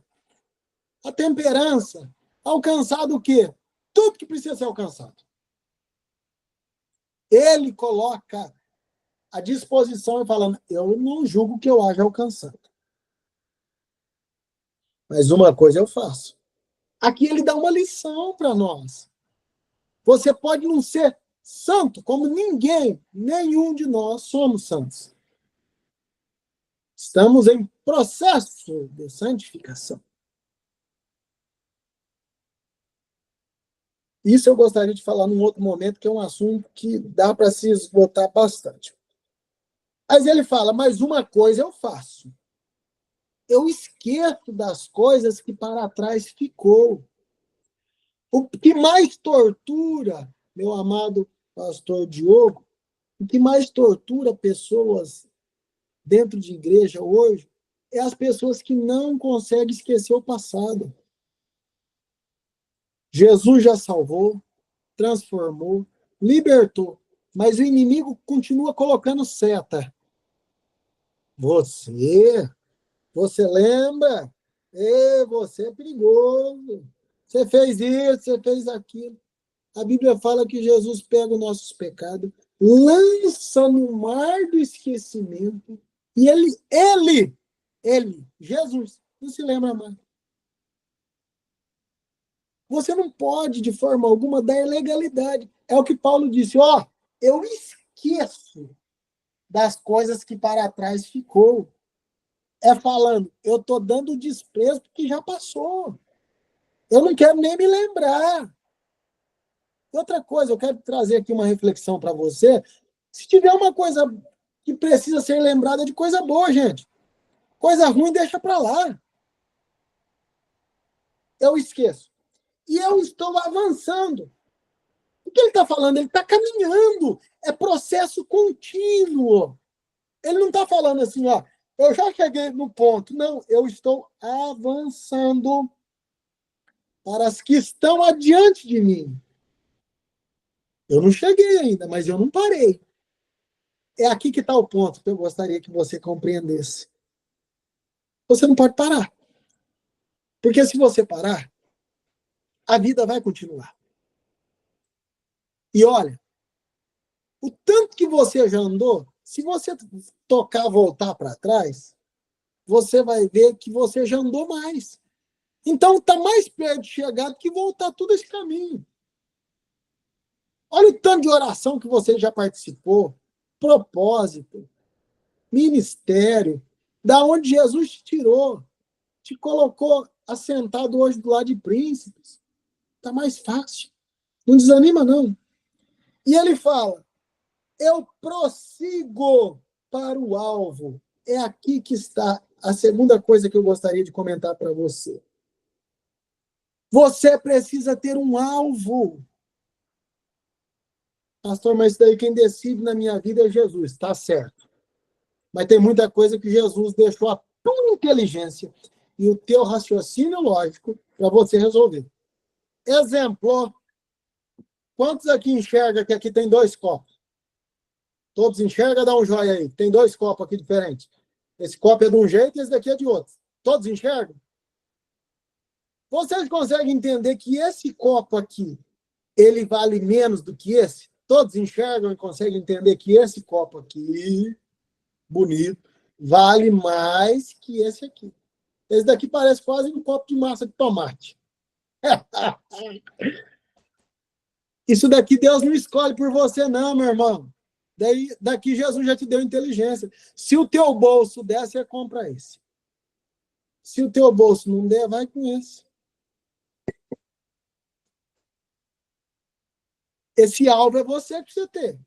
A temperança. Alcançado o quê? Tudo que precisa ser alcançado. Ele coloca à disposição e falando, eu não julgo que eu haja alcançado. Mas uma coisa eu faço. Aqui ele dá uma lição para nós. Você pode não ser santo, como nenhum de nós somos santos. Estamos em processo de santificação. Isso eu gostaria de falar num outro momento, que é um assunto que dá para se esgotar bastante. Mas ele fala, mas uma coisa eu faço. Eu esqueço das coisas que para trás ficou. O que mais tortura, meu amado pastor Diogo, o que mais tortura pessoas dentro de igreja hoje é as pessoas que não conseguem esquecer o passado. Jesus já salvou, transformou, libertou, mas o inimigo continua colocando seta. Você lembra? Você é perigoso. Você fez isso, você fez aquilo. A Bíblia fala que Jesus pega os nossos pecados lança no mar do esquecimento, e ele, Jesus, não se lembra mais. Você não pode, de forma alguma, dar ilegalidade. É o que Paulo disse, eu esqueço das coisas que para trás ficou. É falando, eu estou dando desprezo porque já passou. Eu não quero nem me lembrar. Outra coisa, eu quero trazer aqui uma reflexão para você. Se tiver uma coisa que precisa ser lembrada, de coisa boa, gente. Coisa ruim, deixa para lá. Eu esqueço. E eu estou avançando. O que ele está falando? Ele está caminhando. É processo contínuo. Ele não está falando assim, eu já cheguei no ponto. Não, eu estou avançando para as que estão adiante de mim. Eu não cheguei ainda, mas eu não parei. É aqui que está o ponto que eu gostaria que você compreendesse. Você não pode parar. Porque se você parar, a vida vai continuar. E olha, o tanto que você já andou, se você voltar para trás, você vai ver que você já andou mais. Então, está mais perto de chegar do que voltar todo esse caminho. Olha o tanto de oração que você já participou, propósito, ministério, da onde Jesus te tirou, te colocou assentado hoje do lado de príncipes. Está mais fácil. Não desanima, não. E ele fala, eu prossigo para o alvo. É aqui que está a segunda coisa que eu gostaria de comentar para você. Você precisa ter um alvo. Pastor, mas isso daí quem decide na minha vida é Jesus. Está certo. Mas tem muita coisa que Jesus deixou a tua inteligência e o teu raciocínio lógico para você resolver. Exemplo. Quantos aqui enxergam que aqui tem 2 copos? Todos enxergam? Dá um joia aí. Tem 2 copos aqui diferentes. Esse copo é de um jeito e esse daqui é de outro. Todos enxergam? Vocês conseguem entender que esse copo aqui, ele vale menos do que esse? Todos enxergam e conseguem entender que esse copo aqui, bonito, vale mais que esse aqui. Esse daqui parece quase um copo de massa de tomate. Isso daqui Deus não escolhe por você, não, meu irmão. Daqui Jesus já te deu inteligência. Se o teu bolso der, você compra esse. Se o teu bolso não der, vai com esse. Esse alvo é você que precisa ter.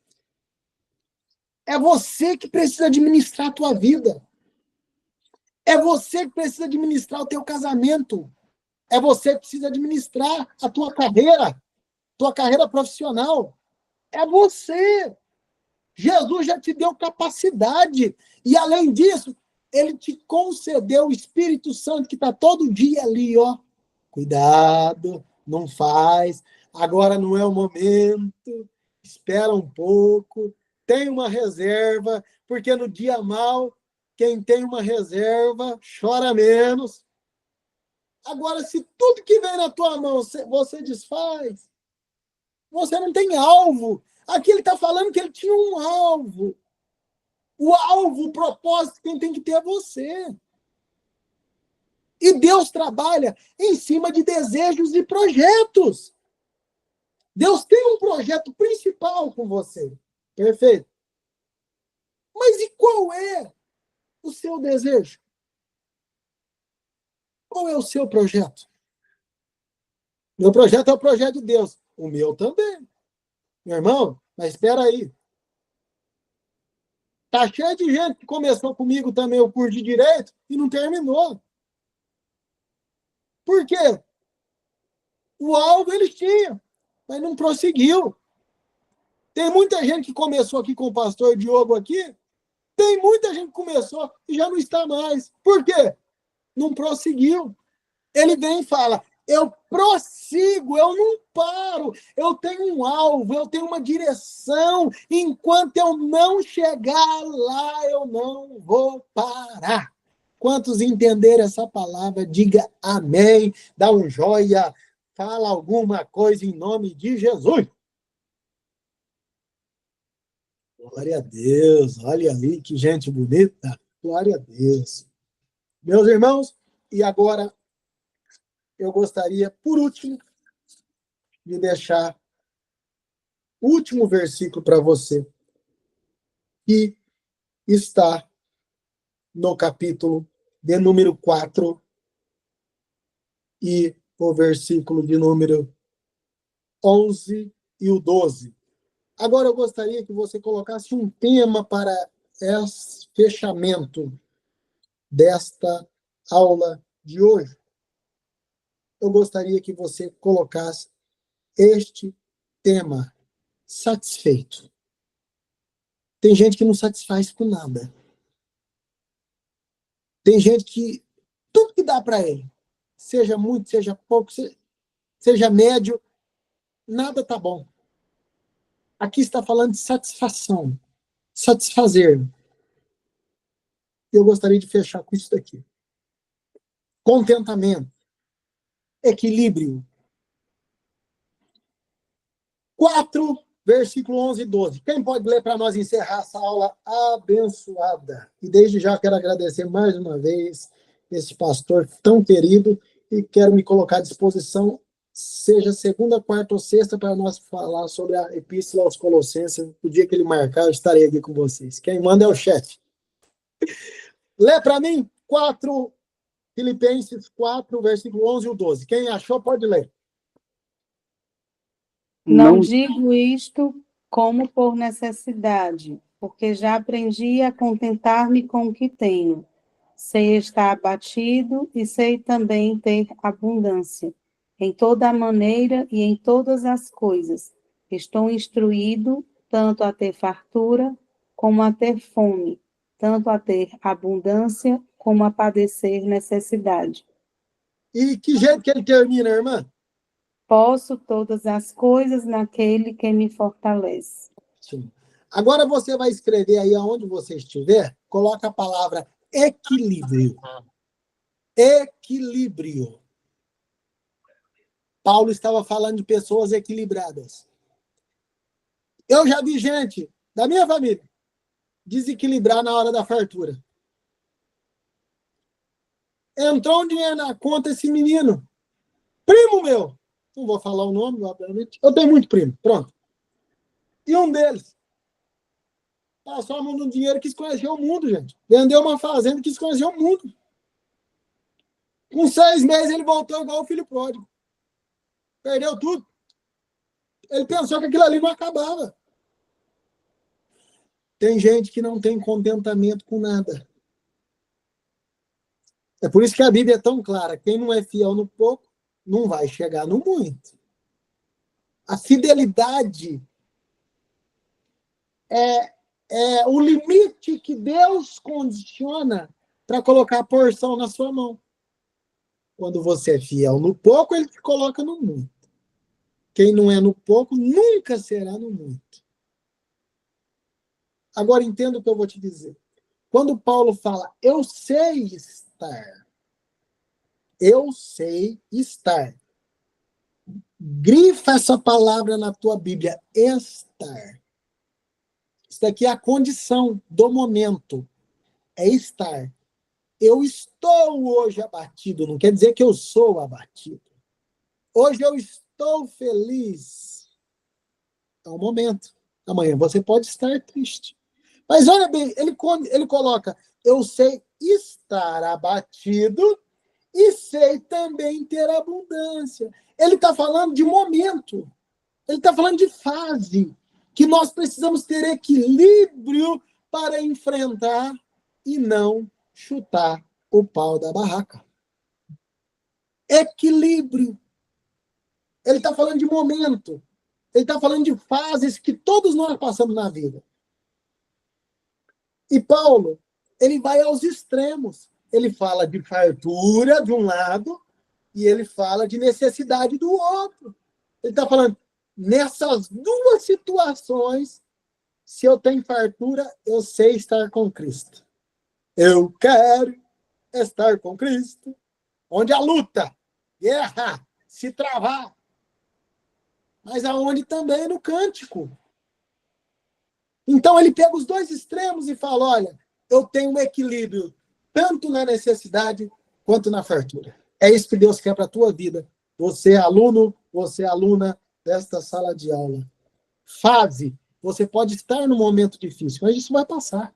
É você que precisa administrar a tua vida. É você que precisa administrar o teu casamento. É você que precisa administrar a tua carreira profissional. É você. Jesus já te deu capacidade. E, além disso, ele te concedeu o Espírito Santo que está todo dia ali, Cuidado, não faz. Agora não é o momento. Espera um pouco. Tem uma reserva, porque no dia mau, quem tem uma reserva chora menos. Agora, se tudo que vem na tua mão você desfaz, você não tem alvo. Aqui ele está falando que ele tinha um alvo. O alvo, o propósito, quem tem que ter é você. E Deus trabalha em cima de desejos e projetos. Deus tem um projeto principal com você. Perfeito. Mas e qual é o seu desejo? Qual é o seu projeto? Meu projeto é o projeto de Deus. O meu também. Meu irmão, mas espera aí. Tá cheio de gente que começou comigo também o curso de Direito e não terminou. Por quê? O alvo eles tinham, mas não prosseguiu. Tem muita gente que começou aqui com o pastor Diogo aqui, tem muita gente que começou e já não está mais. Por quê? Não prosseguiu. Ele vem e fala, eu prossigo, eu não paro, eu tenho um alvo, eu tenho uma direção, enquanto eu não chegar lá, eu não vou parar. Quantos entenderam essa palavra, diga amém, dá um joia, fala alguma coisa em nome de Jesus. Glória a Deus. Olha aí que gente bonita. Glória a Deus. Meus irmãos, e agora eu gostaria, por último, de deixar o último versículo para você, que está no capítulo de número 4 e o versículo de número 11 e o 12. Agora eu gostaria que você colocasse um tema para esse fechamento desta aula de hoje. Eu gostaria que você colocasse este tema: satisfeito. Tem gente que não satisfaz com nada. Tem gente que tudo que dá para ele, seja muito, seja pouco, seja médio, nada tá bom. Aqui está falando de satisfação, satisfazer. Eu gostaria de fechar com isso daqui. Contentamento, equilíbrio. 4, versículo 11 e 12. Quem pode ler para nós encerrar essa aula abençoada? E desde já quero agradecer mais uma vez esse pastor tão querido e quero me colocar à disposição, seja segunda, quarta ou sexta, para nós falar sobre a Epístola aos Colossenses. O dia que ele marcar, eu estarei aqui com vocês. Quem manda é o chefe. Lê para mim 4, Filipenses 4, versículo 11 e 12. Quem achou, pode ler. Não digo isto como por necessidade, porque já aprendi a contentar-me com o que tenho. Sei estar abatido e sei também ter abundância. Em toda a maneira e em todas as coisas. Estou instruído tanto a ter fartura como a ter fome, tanto a ter abundância como a padecer necessidade. E que jeito que ele termina, irmã? Posso todas as coisas naquele que me fortalece. Sim. Agora você vai escrever aí aonde você estiver, coloca a palavra equilíbrio. Equilíbrio. Paulo estava falando de pessoas equilibradas. Eu já vi gente da minha família desequilibrar na hora da fartura. Entrou um dinheiro na conta, esse menino, primo meu, não vou falar o nome, obviamente, eu tenho muito primo, pronto. E um deles passou a mão no dinheiro e quis conhecer o mundo, gente. Vendeu uma fazenda e quis conhecer o mundo. Com 6 meses ele voltou igual o filho pródigo. Perdeu tudo. Ele pensou que aquilo ali não acabava. Tem gente que não tem contentamento com nada. É por isso que a Bíblia é tão clara. Quem não é fiel no pouco, não vai chegar no muito. A fidelidade é o limite que Deus condiciona para colocar a porção na sua mão. Quando você é fiel no pouco, ele te coloca no muito. Quem não é no pouco, nunca será no muito. Agora, entenda o que eu vou te dizer. Quando Paulo fala, eu sei estar. Eu sei estar. Grifa essa palavra na tua Bíblia, estar. Isso daqui é a condição do momento. É estar. Eu estou hoje abatido, não quer dizer que eu sou abatido. Hoje eu estou feliz. É um momento. Amanhã você pode estar triste. Mas olha bem, ele coloca, eu sei estar abatido e sei também ter abundância. Ele está falando de momento. Ele está falando de fase. Que nós precisamos ter equilíbrio para enfrentar e não chutar o pau da barraca. Equilíbrio. Ele está falando de momento. Ele está falando de fases que todos nós passamos na vida. E Paulo, ele vai aos extremos. Ele fala de fartura de um lado e ele fala de necessidade do outro. Ele está falando, nessas duas situações, se eu tenho fartura, eu sei estar com Cristo. Eu quero estar com Cristo. Onde a luta, guerra, se travar. Mas aonde também no cântico. Então, ele pega os dois extremos e fala, olha, eu tenho um equilíbrio, tanto na necessidade quanto na fartura. É isso que Deus quer para a tua vida. Você é aluno, você é aluna desta sala de aula. Fase, você pode estar num momento difícil, mas isso vai passar.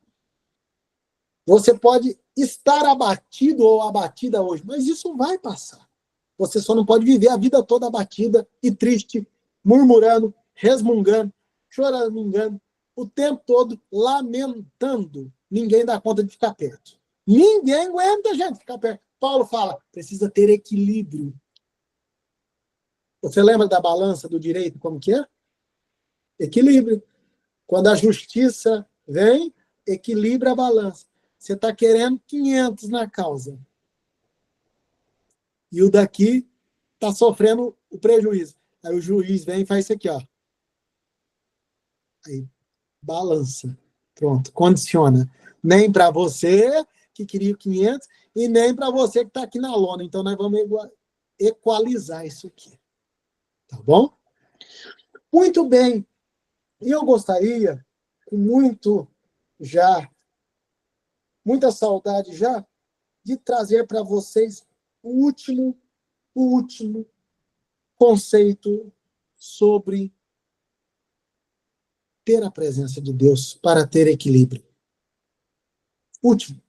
Você pode estar abatido ou abatida hoje, mas isso vai passar. Você só não pode viver a vida toda abatida e triste, murmurando, resmungando, choramingando, o tempo todo lamentando. Ninguém dá conta de ficar perto. Ninguém aguenta, gente, ficar perto. Paulo fala, precisa ter equilíbrio. Você lembra da balança do direito, como que é? Equilíbrio. Quando a justiça vem, equilibra a balança. Você está querendo 500 na causa. E o daqui está sofrendo o prejuízo. Aí o juiz vem e faz isso aqui, ó. Aí, balança. Pronto, condiciona. Nem para você, que queria 500, e nem para você que está aqui na lona. Então, nós vamos equalizar isso aqui. Tá bom? Muito bem. E eu gostaria, com muita saudade já, de trazer para vocês o último conceito sobre ter a presença de Deus para ter equilíbrio. Último.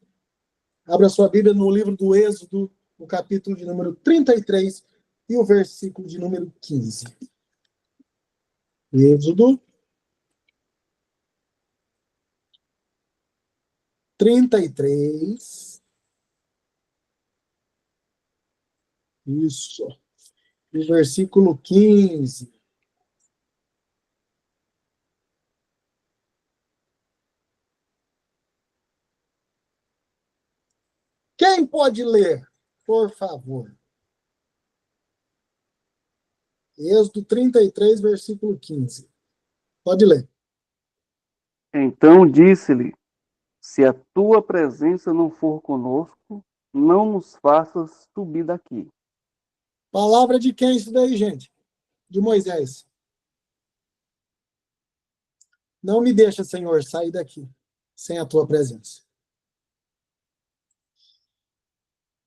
Abra sua Bíblia no livro do Êxodo, no capítulo de número 33 e o versículo de número 15. Êxodo 33. Isso. E o versículo 15. Quem pode ler, por favor? Êxodo 33, versículo 15. Pode ler. Então disse-lhe: se a tua presença não for conosco, não nos faças subir daqui. Palavra de quem isso daí, gente? De Moisés. Não me deixa, Senhor, sair daqui sem a tua presença.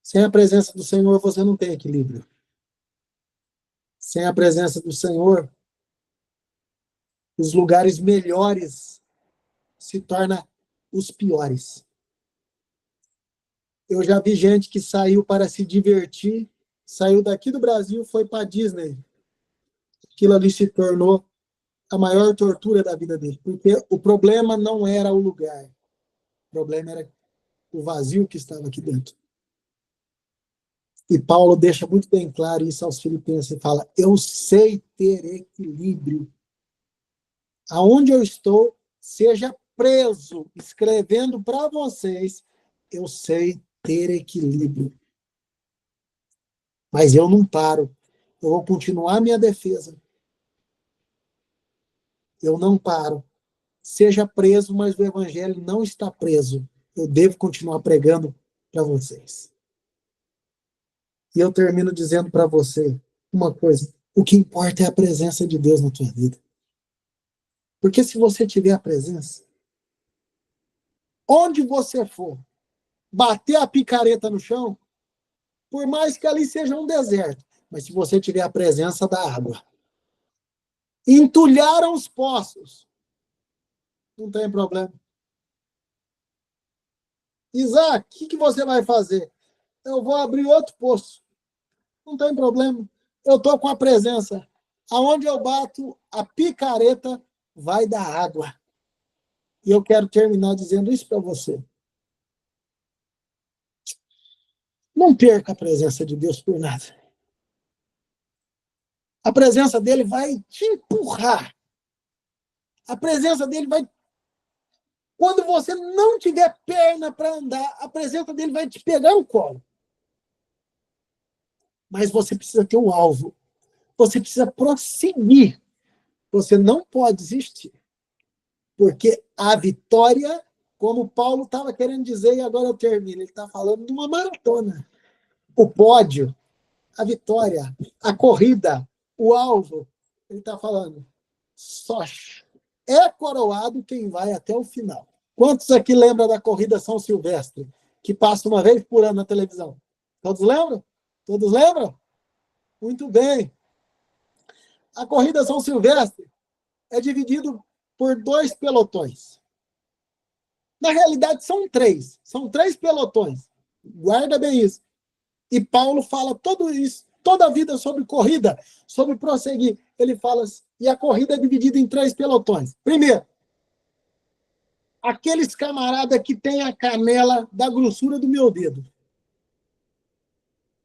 Sem a presença do Senhor, você não tem equilíbrio. Sem a presença do Senhor, os lugares melhores se tornam os piores. Eu já vi gente que saiu para se divertir, saiu daqui do Brasil, foi para Disney. Aquilo ali se tornou a maior tortura da vida dele, porque o problema não era o lugar, o problema era o vazio que estava aqui dentro. E Paulo deixa muito bem claro isso aos Filipenses, e fala, eu sei ter equilíbrio. Aonde eu estou, seja preso, escrevendo para vocês, eu sei ter equilíbrio. Mas eu não paro, eu vou continuar minha defesa. Eu não paro. Seja preso, mas o evangelho não está preso. Eu devo continuar pregando para vocês. E eu termino dizendo para você uma coisa. O que importa é a presença de Deus na tua vida. Porque se você tiver a presença, onde você for, bater a picareta no chão, por mais que ali seja um deserto, mas se você tiver a presença da água, entulharam os poços, não tem problema. Isaac, o que você vai fazer? Eu vou abrir outro poço. Não tem problema. Eu estou com a presença. Aonde eu bato, a picareta vai dar água. E eu quero terminar dizendo isso para você. Não perca a presença de Deus por nada. A presença dele vai te empurrar. A presença dele vai... Quando você não tiver perna para andar, a presença dele vai te pegar no colo. Mas você precisa ter um alvo. Você precisa prosseguir. Você não pode desistir. Porque a vitória, como Paulo estava querendo dizer, e agora eu termino, ele está falando de uma maratona. O pódio, a vitória, a corrida, o alvo, ele está falando, só é coroado quem vai até o final. Quantos aqui lembram da corrida São Silvestre, que passa uma vez por ano na televisão? Todos lembram? Todos lembram? Muito bem. A corrida São Silvestre é dividido por 2 pelotões. Na realidade, são 3. São 3 pelotões. Guarda bem isso. E Paulo fala tudo isso, toda a vida sobre corrida, sobre prosseguir. Ele fala, e a corrida é dividida em 3 pelotões. Primeiro, aqueles camaradas que têm a canela da grossura do meu dedo.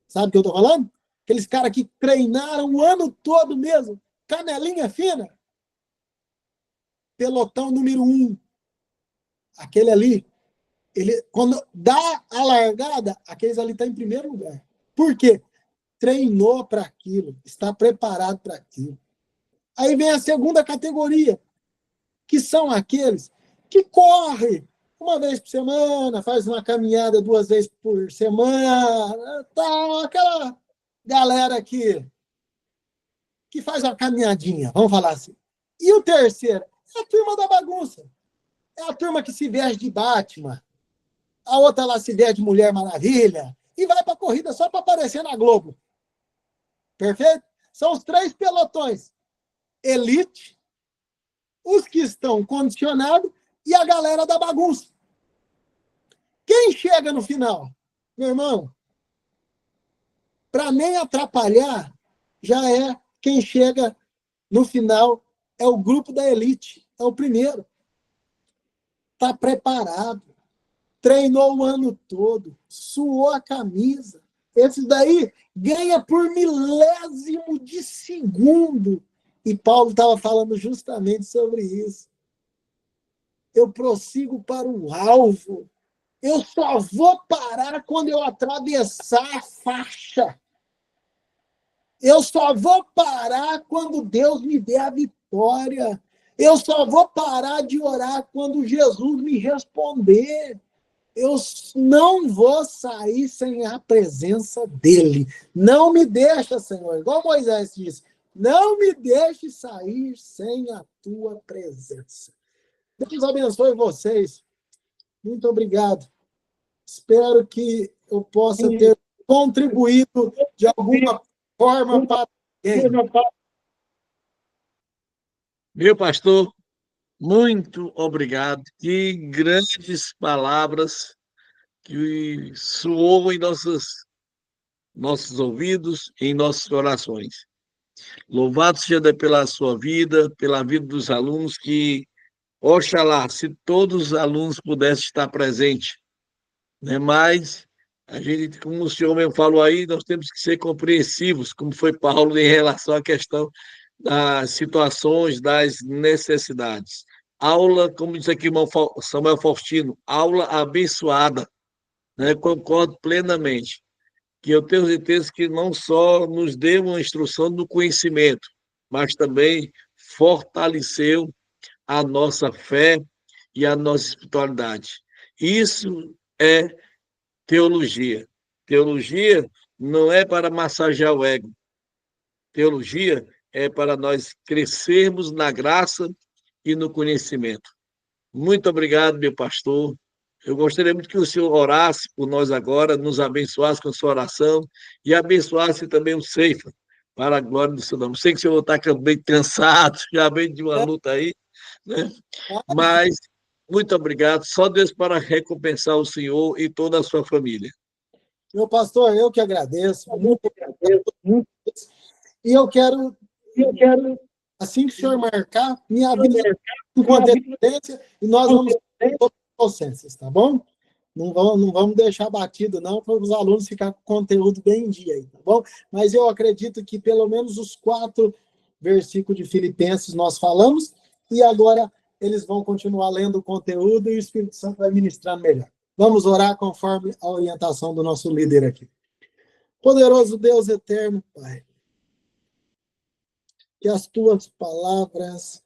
Sabe o que eu estou falando? Aqueles caras que treinaram o ano todo mesmo, canelinha fina. Pelotão número 1. Aquele ali, ele, quando dá a largada, aqueles ali estão em primeiro lugar. Por quê? Treinou para aquilo, está preparado para aquilo. Aí vem a segunda categoria, que são aqueles que correm uma vez por semana, faz uma caminhada 2 vezes por semana, tá, aquela galera que faz uma caminhadinha, vamos falar assim. E o terceiro é a turma da bagunça. É a turma que se veste de Batman, a outra lá se veste de Mulher Maravilha, e vai para a corrida só para aparecer na Globo. Perfeito? São os 3 pelotões. Elite, os que estão condicionados e a galera da bagunça. Quem chega no final? Meu irmão, para nem atrapalhar, já é quem chega no final, é o grupo da elite, é o primeiro. Está preparado, treinou o ano todo, suou a camisa. Esse daí ganha por milésimo de segundo. E Paulo estava falando justamente sobre isso. Eu prossigo para o alvo. Eu só vou parar quando eu atravessar a faixa. Eu só vou parar quando Deus me der a vitória. Eu só vou parar de orar quando Jesus me responder. Eu não vou sair sem a presença dele. Não me deixa, Senhor. Igual Moisés disse, não me deixe sair sem a tua presença. Deus abençoe vocês. Muito obrigado. Espero que eu possa ter contribuído de alguma forma para alguém. Meu pastor, muito obrigado. Que grandes palavras que soou em nossos ouvidos, em nossos corações. Louvado seja Deus pela sua vida, pela vida dos alunos, que, oxalá, se todos os alunos pudessem estar presentes, né? Mas a gente, como o senhor mesmo falou aí, nós temos que ser compreensivos, como foi Paulo em relação à questão das situações, das necessidades. Aula, como disse aqui o irmão Samuel Faustino, aula abençoada, né? Concordo plenamente, que eu tenho certeza que não só nos deu uma instrução do conhecimento, mas também fortaleceu a nossa fé e a nossa espiritualidade. Isso é teologia. Teologia não é para massagear o ego. Teologia é para nós crescermos na graça e no conhecimento. Muito obrigado, meu pastor. Eu gostaria muito que o senhor orasse por nós agora, nos abençoasse com a sua oração e abençoasse também o Ceifa, para a glória do seu nome. Sei que o senhor está bem cansado, já vem de uma luta aí, né? Mas muito obrigado. Só Deus para recompensar o senhor e toda a sua família. Meu pastor, eu que agradeço. Muito obrigado. E eu quero, assim que o senhor marcar, me avisa com antecedência e nós vamos ter todas as docências, tá bom? Não vamos deixar batido, não, para os alunos ficarem com o conteúdo bem em dia aí, tá bom? Mas eu acredito que pelo menos os 4 versículos de Filipenses nós falamos, e agora eles vão continuar lendo o conteúdo e o Espírito Santo vai ministrar melhor. Vamos orar conforme a orientação do nosso líder aqui. Poderoso Deus eterno, Pai, que as tuas palavras,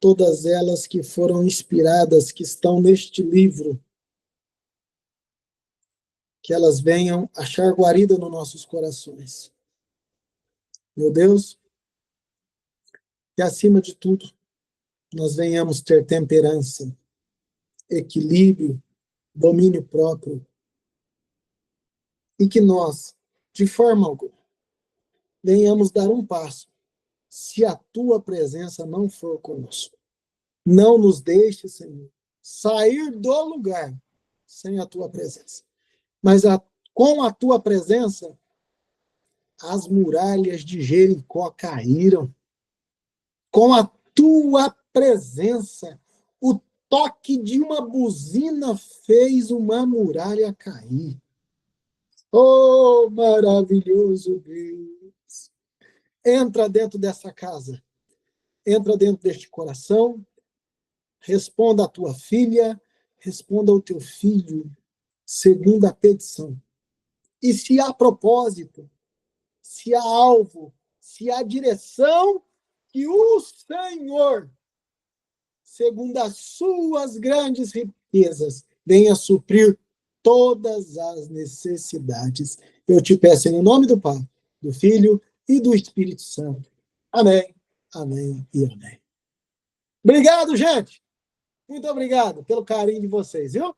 todas elas que foram inspiradas, que estão neste livro, que elas venham achar guarida nos nossos corações. Meu Deus, que acima de tudo, nós venhamos ter temperança, equilíbrio, domínio próprio, e que nós, de forma alguma, venhamos dar um passo, se a tua presença não for conosco. Não nos deixe, Senhor, sair do lugar sem a tua presença. Mas com a tua presença, as muralhas de Jericó caíram. Com a tua presença, o toque de uma buzina fez uma muralha cair. Oh, maravilhoso Deus! Entra dentro dessa casa, entra dentro deste coração, responda à tua filha, responda ao teu filho, segundo a petição. E se há propósito, se há alvo, se há direção, que o Senhor, segundo as suas grandes riquezas, venha suprir todas as necessidades. Eu te peço em nome do Pai, do Filho e do Espírito Santo. Amém, amém e amém. Obrigado, gente. Muito obrigado pelo carinho de vocês, viu?